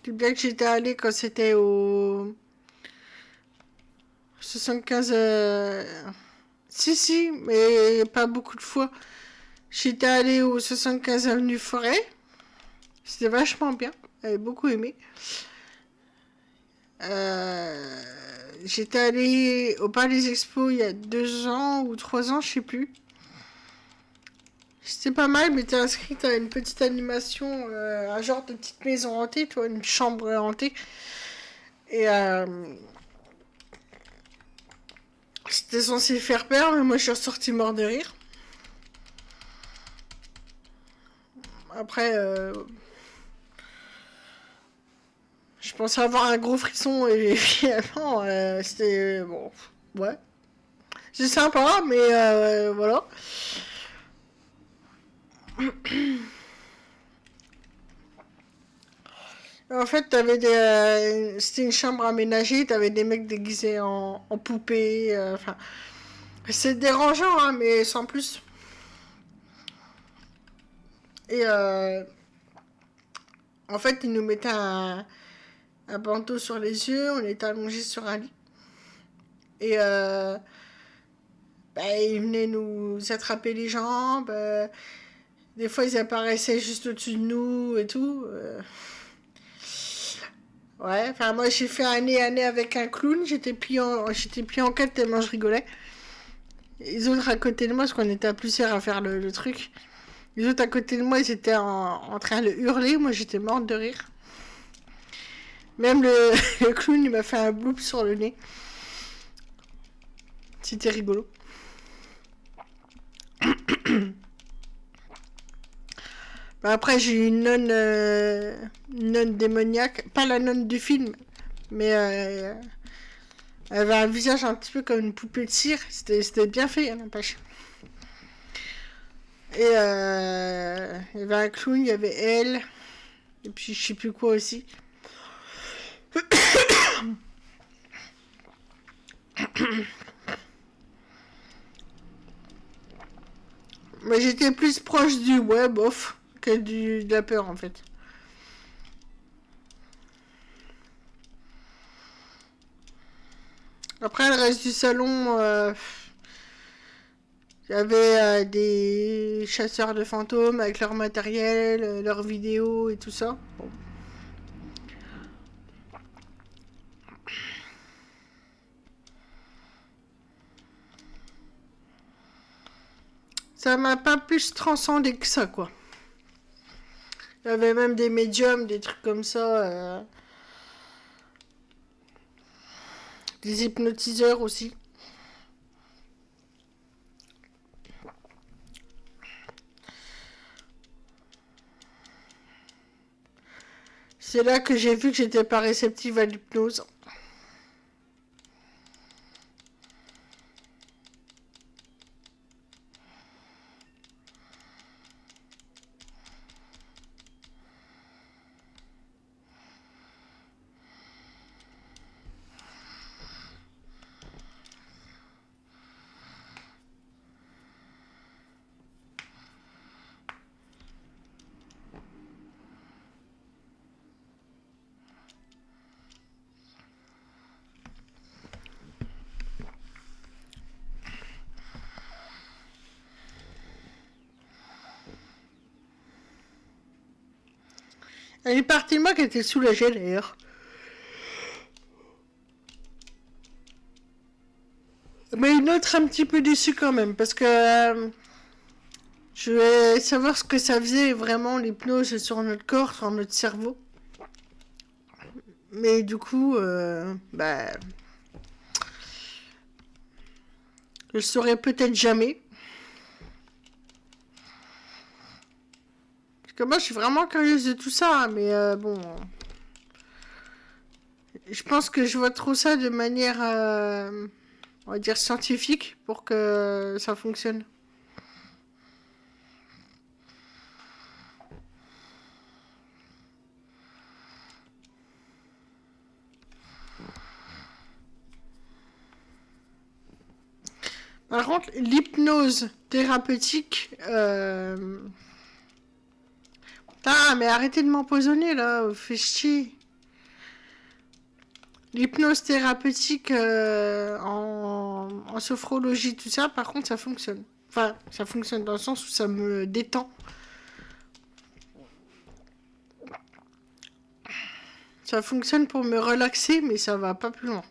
C'est bien que j'étais allée quand c'était au 75. Si, si, mais pas beaucoup de fois. J'étais allée au 75 avenue Forêt. C'était vachement bien. J'avais beaucoup aimé. J'étais allée au Palais des Expos il y a 2 ans ou 3 ans, je sais plus. C'était pas mal, mais t'es inscrite à une petite animation, un genre de petite maison hantée, toi, une chambre hantée. Et c'était censé faire peur, mais moi je suis ressortie mort de rire. Après, je pensais avoir un gros frisson et finalement, c'était bon, ouais. C'est sympa, mais voilà. En fait, c'était une chambre aménagée, t'avais des mecs déguisés en poupées. Enfin, c'est dérangeant, hein, mais sans plus. Et en fait, ils nous mettaient un bandeau sur les yeux, on était allongés sur un lit. Et ils venaient nous attraper les jambes. Des fois, ils apparaissaient juste au-dessus de nous et tout. Ouais, enfin, moi, j'ai fait un nez à nez avec un clown. J'étais plié en quatre tellement je rigolais. Les autres à côté de moi, parce qu'on était à plusieurs à faire le truc. Les autres à côté de moi, ils étaient en train de hurler. Moi, j'étais morte de rire. Même le clown, il m'a fait un bloop sur le nez. C'était rigolo. Après, j'ai eu une nonne démoniaque. Pas la nonne du film, mais elle avait un visage un petit peu comme une poupée de cire. C'était bien fait, n'empêche. Et il y avait un clown, il y avait elle. Et puis je sais plus quoi aussi. Mais j'étais plus proche du web off que de la peur en fait. Après le reste du salon, il y avait des chasseurs de fantômes avec leur matériel, leurs vidéos et tout ça. Bon. Ça m'a pas plus transcendé que ça, quoi. Il y avait même des médiums, des trucs comme ça. Des hypnotiseurs aussi. C'est là que j'ai vu que j'étais pas réceptive à l'hypnose. Il y a une partie de moi qui était soulagée d'ailleurs. Mais une autre un petit peu déçue quand même, parce que je voulais savoir ce que ça faisait vraiment l'hypnose sur notre corps, sur notre cerveau. Mais du coup, je le saurais peut-être jamais. Parce que moi, je suis vraiment curieuse de tout ça, hein, mais bon. Je pense que je vois trop ça de manière, on va dire, scientifique pour que ça fonctionne. Par contre, l'hypnose thérapeutique. Putain, mais arrêtez de m'empoisonner là, fais chier. L'hypnose thérapeutique en sophrologie, tout ça, par contre, ça fonctionne. Enfin, ça fonctionne dans le sens où ça me détend. Ça fonctionne pour me relaxer, mais ça va pas plus loin.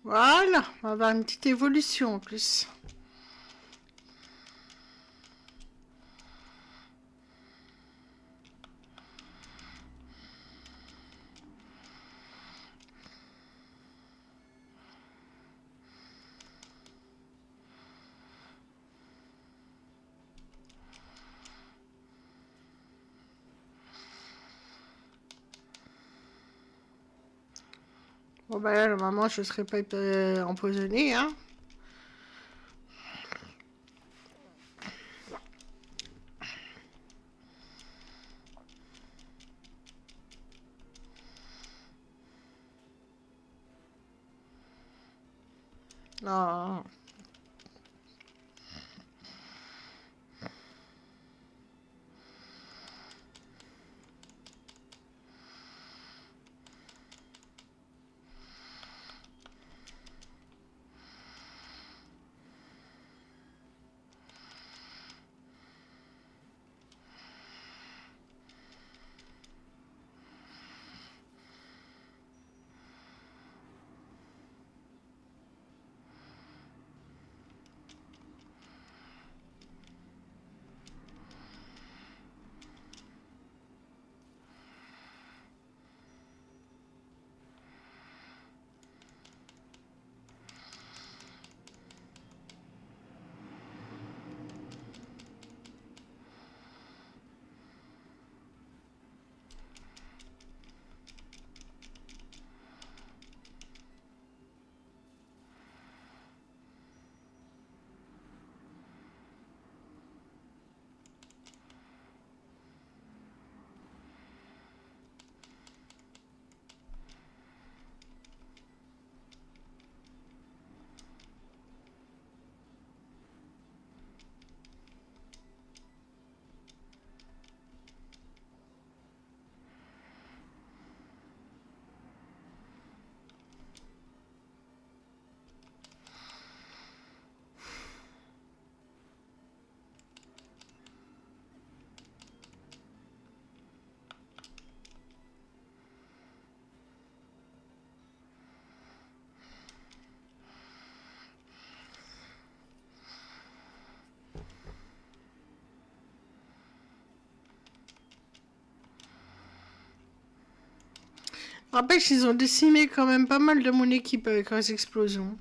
Voilà, on va avoir une petite évolution en plus. Bon bah là, normalement, je ne serais pas empoisonnée, hein. Non. N'empêche, ils ont décimé quand même pas mal de mon équipe avec leurs explosions.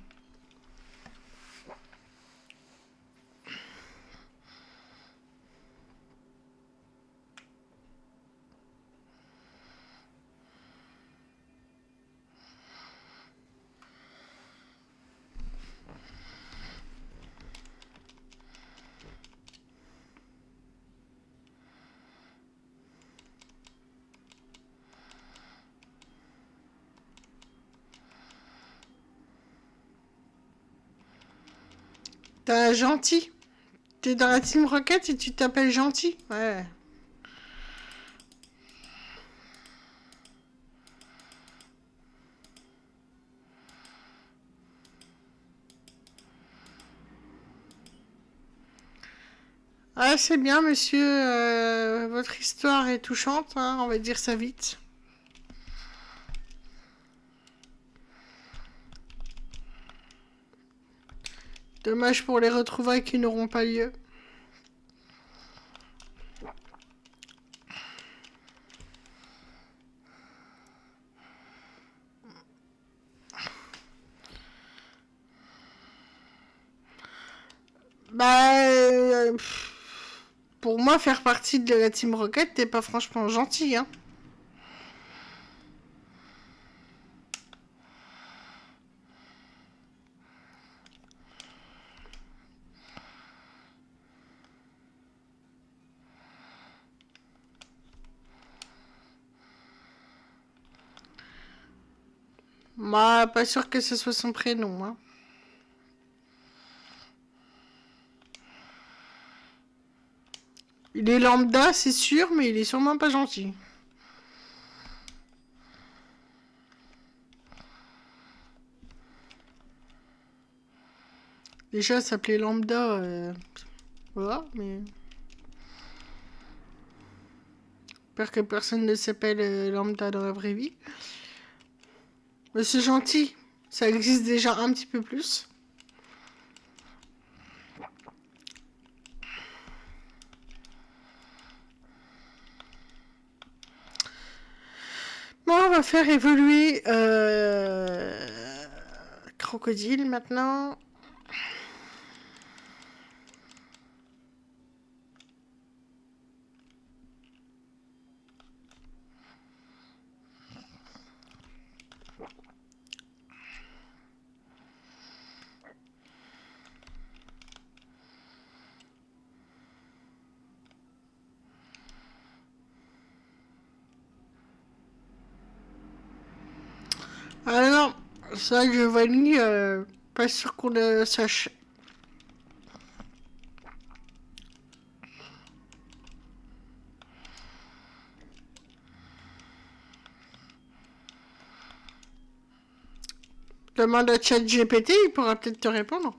T'es un gentil. T'es dans la Team Rocket et tu t'appelles gentil. Ouais. Ah, c'est bien, monsieur. Votre histoire est touchante, hein, on va dire ça vite. Dommage pour les retrouvailles qui n'auront pas lieu. Bah, pour moi, faire partie de la Team Rocket, t'es pas franchement gentil, hein. Moi, pas sûr que ce soit son prénom. Hein. Il est lambda, c'est sûr, mais il est sûrement pas gentil. Déjà, s'appelait lambda. Voilà, mais. J'espère que personne ne s'appelle lambda dans la vraie vie. Mais c'est gentil. Ça existe déjà un petit peu plus. Bon, on va faire évoluer Crocodile maintenant. Ah non, ça Giovanni, pas sûr qu'on le sache. Demande à ChatGPT, il pourra peut-être te répondre.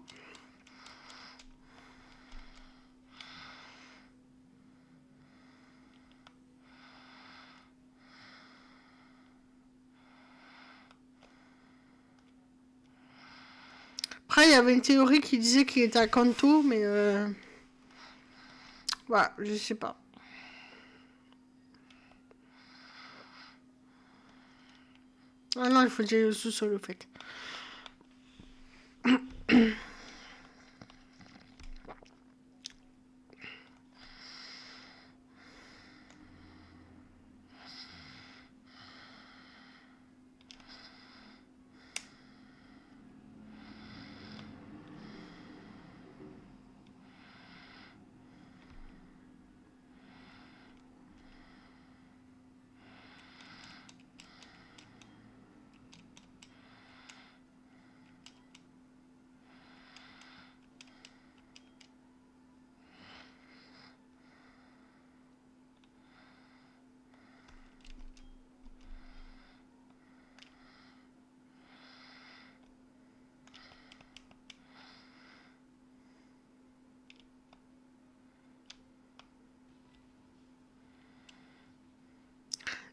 Après, il y avait une théorie qui disait qu'il était à Kanto, mais voilà, je sais pas. Ah non, il faut dire le sous-sol, au fait.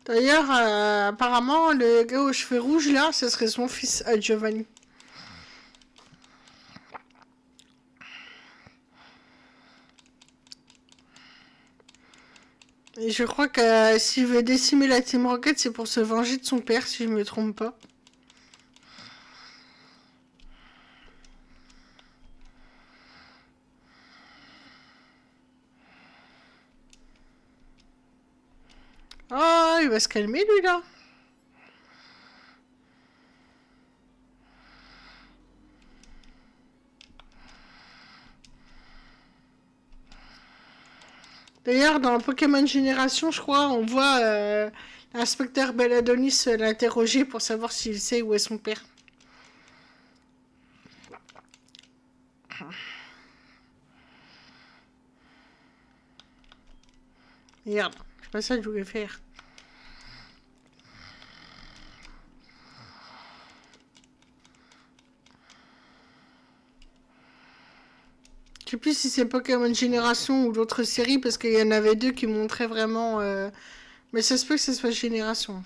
D'ailleurs, apparemment, le gars aux cheveux rouges, là, ce serait son fils à Giovanni. Et je crois que s'il veut décimer la Team Rocket, c'est pour se venger de son père, si je me trompe pas. Oh, il va se calmer, lui, là. D'ailleurs, dans Pokémon Génération, je crois, on voit l'inspecteur Belladonis l'interroger pour savoir s'il sait où est son père. Regarde, c'est pas ça que je voulais faire. Je sais plus si c'est Pokémon Génération ou d'autres séries, parce qu'il y en avait deux qui montraient vraiment... Mais ça se peut que ce soit Génération.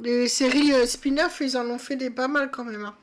Les séries spin-off, ils en ont fait des pas mal quand même. Hein.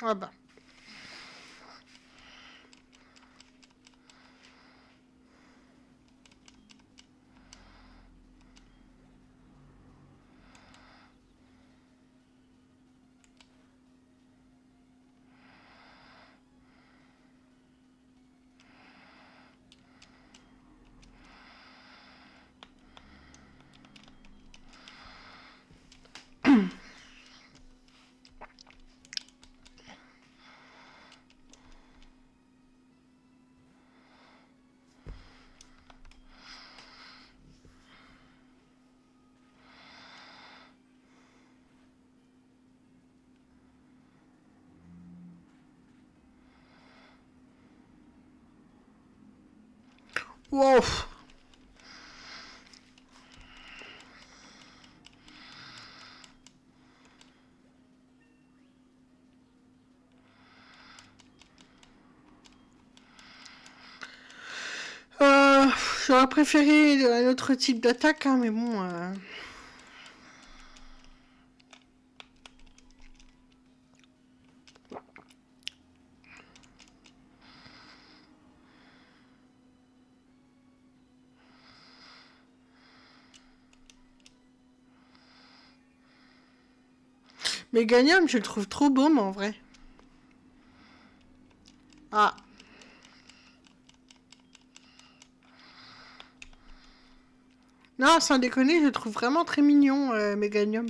Ah bah. Wow. J'aurais préféré un autre type d'attaque, hein, mais bon. Mais Gagnum, je le trouve trop beau, mais en vrai. Ah. Non, sans déconner, je le trouve vraiment très mignon, Meganium.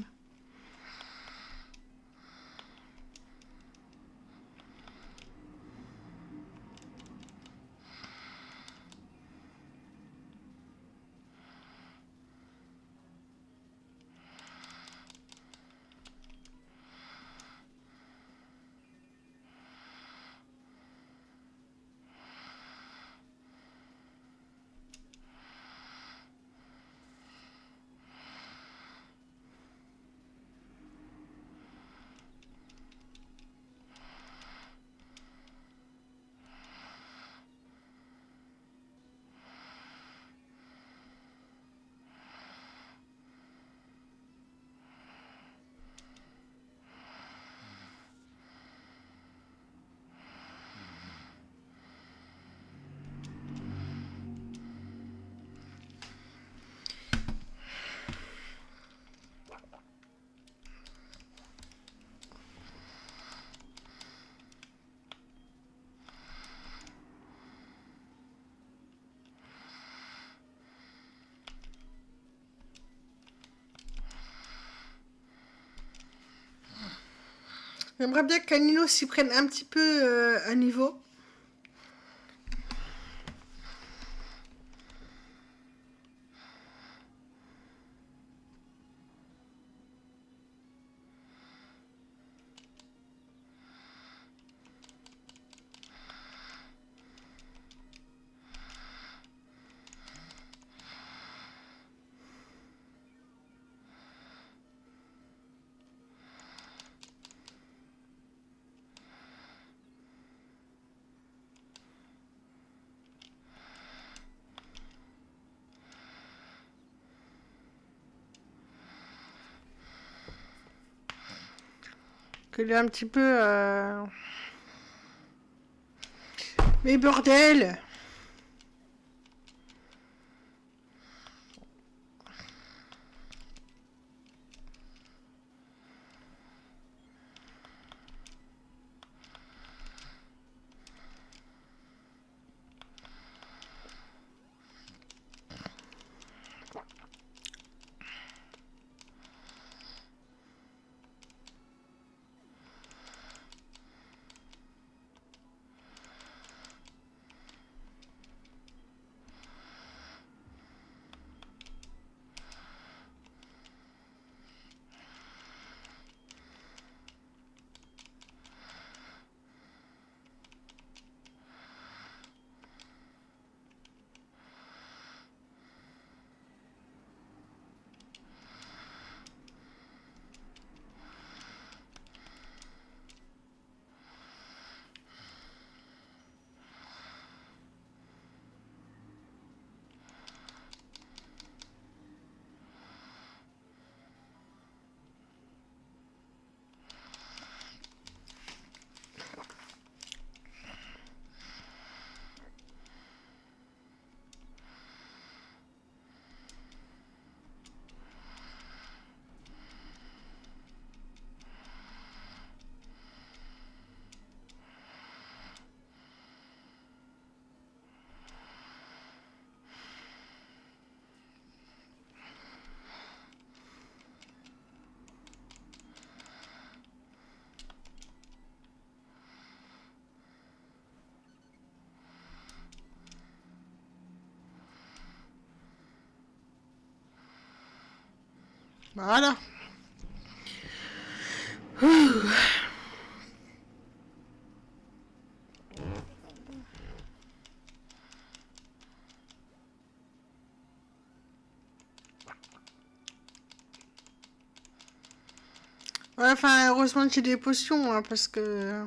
J'aimerais bien qu'Anino s'y prenne un petit peu à niveau. Qu'il est un petit peu... Mais bordel! Voilà. Ouais, enfin, heureusement que j'ai des potions, hein, parce que...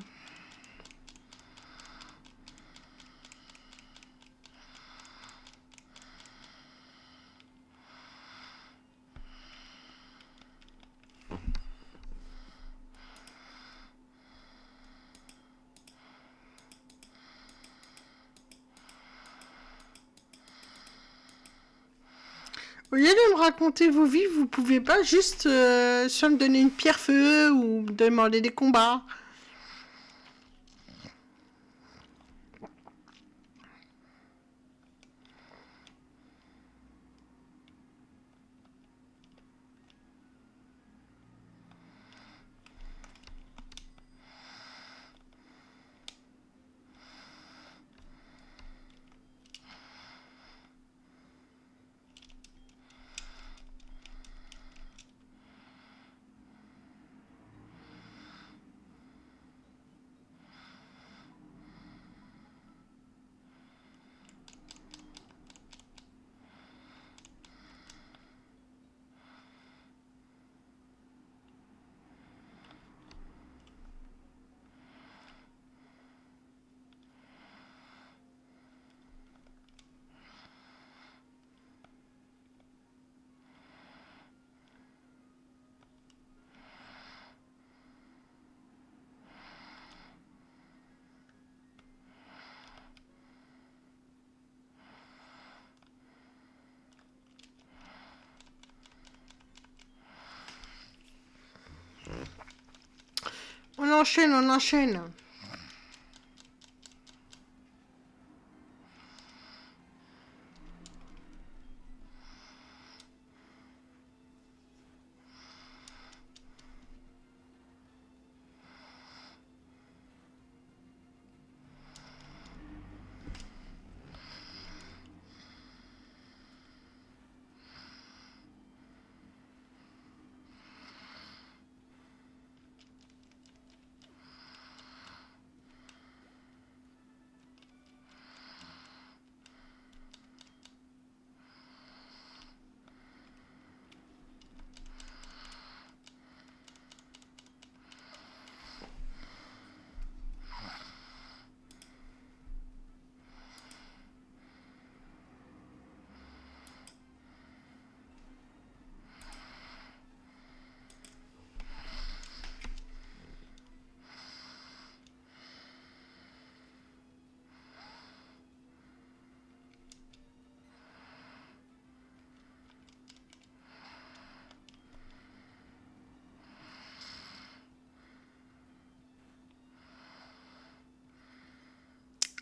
Au lieu de me raconter vos vies, vous pouvez pas juste soit me donner une pierre feu ou me demander des combats. On enchaîne, on enchaîne.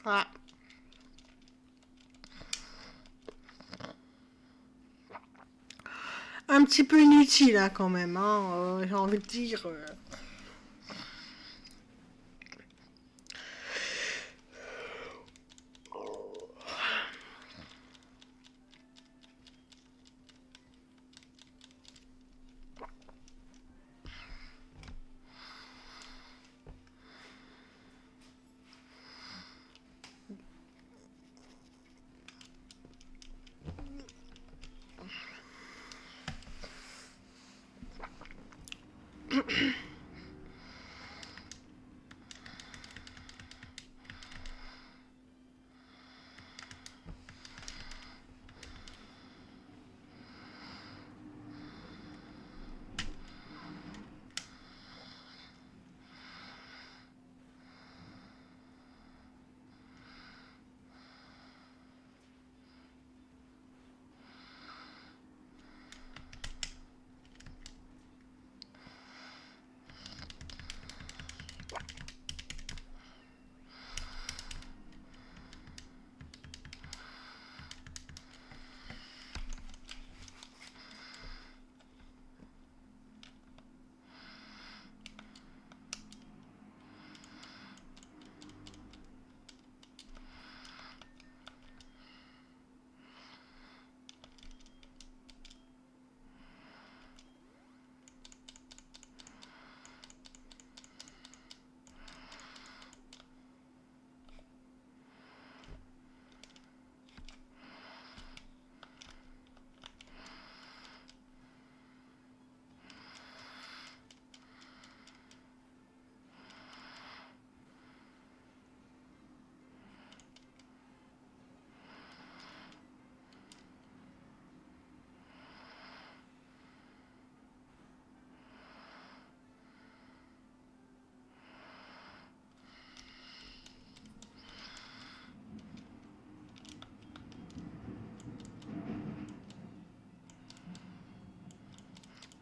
Ah. Un petit peu inutile, hein, quand même, hein, j'ai envie de dire.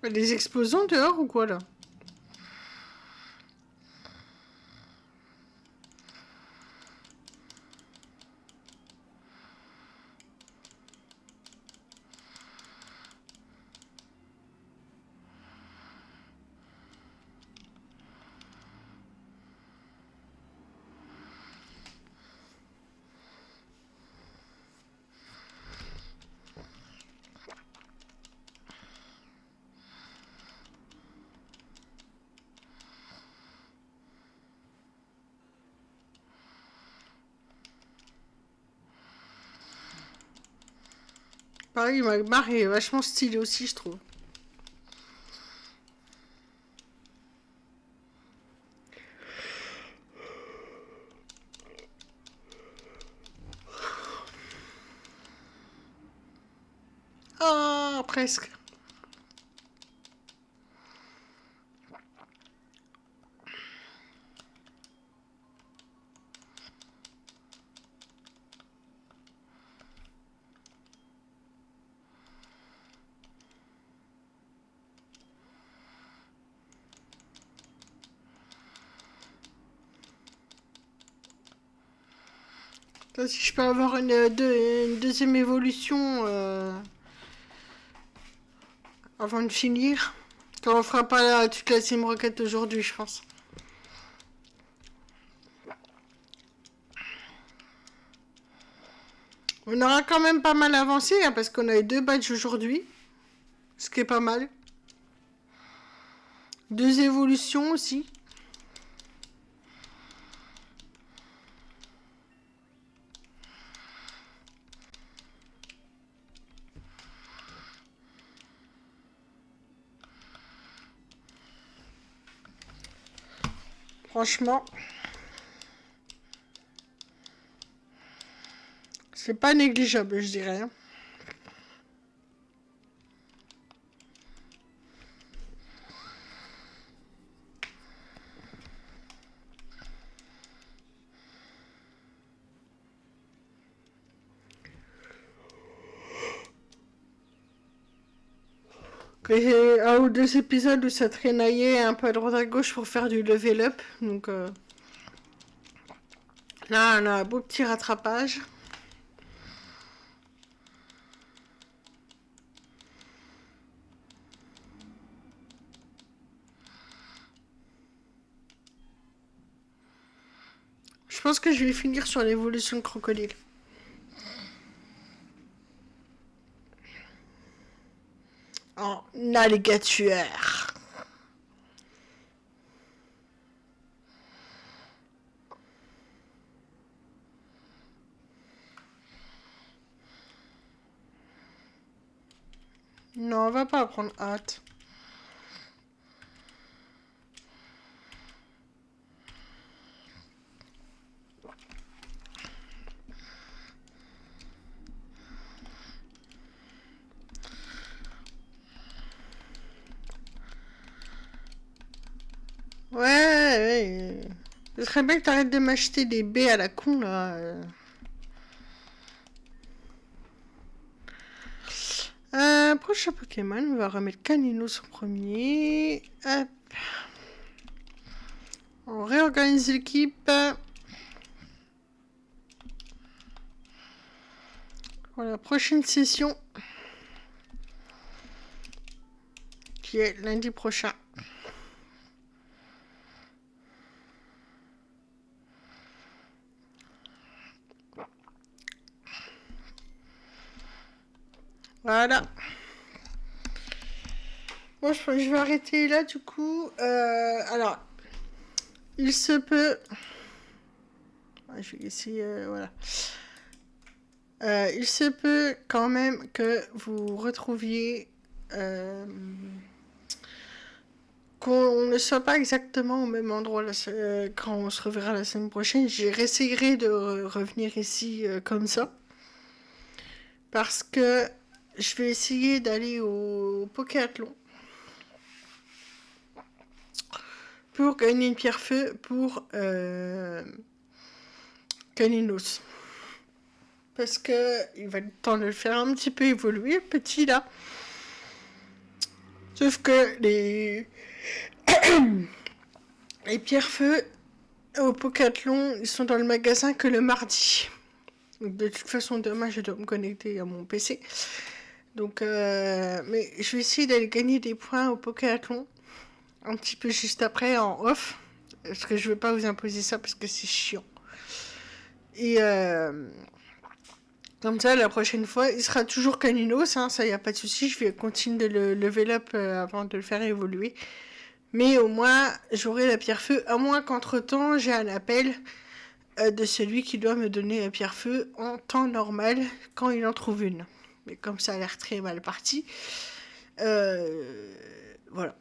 Les explosions dehors ou quoi là? Pareil, Magmar est vachement stylé aussi, je trouve. Ah, presque. Là, si je peux avoir une deuxième évolution avant de finir. Quand on fera pas toute la Team Rocket aujourd'hui, je pense. On aura quand même pas mal avancé, hein, parce qu'on a eu 2 badges aujourd'hui. Ce qui est pas mal. 2 évolutions aussi. Franchement, c'est pas négligeable, je dirais. Et un ou 2 épisodes où ça traînaillait un peu à droite à gauche pour faire du level up. Donc là, on a un beau petit rattrapage. Je pense que je vais finir sur l'évolution de crocodile. En alligator. Non, on va pas prendre hâte. Ouais, ouais. Ce serait bien que t'arrêtes de m'acheter des baies à la con, là. Prochain Pokémon, on va remettre Caninos en premier. Hop. On réorganise l'équipe. Pour la prochaine session. Qui est lundi prochain. Voilà. Bon, je vais arrêter là du coup. Alors, il se peut. Je vais essayer. Voilà. Il se peut quand même que vous retrouviez. Qu'on ne soit pas exactement au même endroit quand on se reverra la semaine prochaine. J'essaierai de revenir ici comme ça. Parce que je vais essayer d'aller au Pokéathlon. Pour gagner une pierre feu pour Caninos. Parce que il va être temps de le faire un petit peu évoluer, petit là. Sauf que les pierres-feu au Pocathlon, ils sont dans le magasin que le mardi. Donc, de toute façon, demain, je dois me connecter à mon PC. Donc, mais je vais essayer d'aller gagner des points au Pocathlon. Un petit peu juste après, en off. Parce que je ne veux pas vous imposer ça parce que c'est chiant. Et comme ça, la prochaine fois, il sera toujours caninos. Hein, ça, il n'y a pas de souci. Je vais continuer de le level up avant de le faire évoluer. Mais au moins, j'aurai la pierre-feu. À moins qu'entre-temps, j'ai un appel de celui qui doit me donner la pierre-feu en temps normal quand il en trouve une. Mais comme ça a l'air très mal parti, voilà.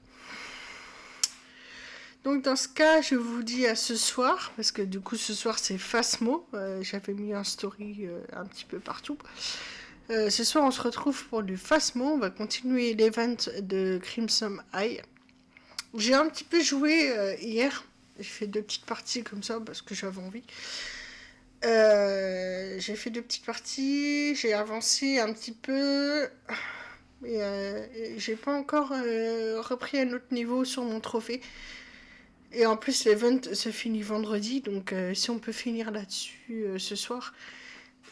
Donc dans ce cas, je vous dis à ce soir, parce que du coup ce soir c'est Phasmo, j'avais mis un story un petit peu partout. Ce soir on se retrouve pour du Phasmo, on va continuer l'event de Crimson High. J'ai un petit peu joué hier, j'ai fait 2 petites parties comme ça parce que j'avais envie. J'ai fait 2 petites parties, j'ai avancé un petit peu, mais j'ai pas encore repris un autre niveau sur mon trophée. Et en plus, l'event se finit vendredi, donc si on peut finir là-dessus ce soir,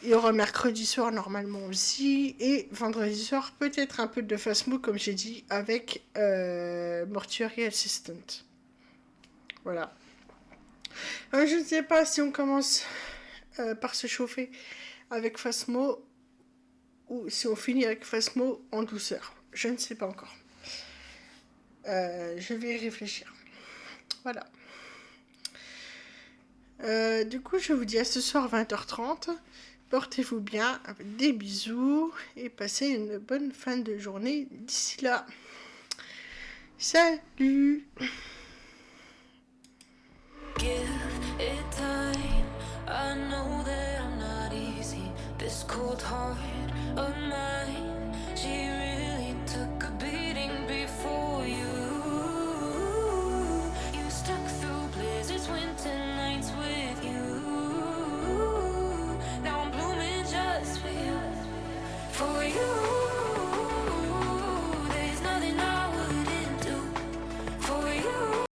il y aura mercredi soir normalement aussi, et vendredi soir, peut-être un peu de Phasmo, comme j'ai dit, avec Mortuary Assistant. Voilà. Je ne sais pas si on commence par se chauffer avec Phasmo, ou si on finit avec Phasmo en douceur. Je ne sais pas encore. Je vais y réfléchir. Voilà. Du coup, je vous dis à ce soir 20h30. Portez-vous bien, des bisous et passez une bonne fin de journée d'ici là. Salut! Give it time. I know that I'm not easy. This cold heart of mine.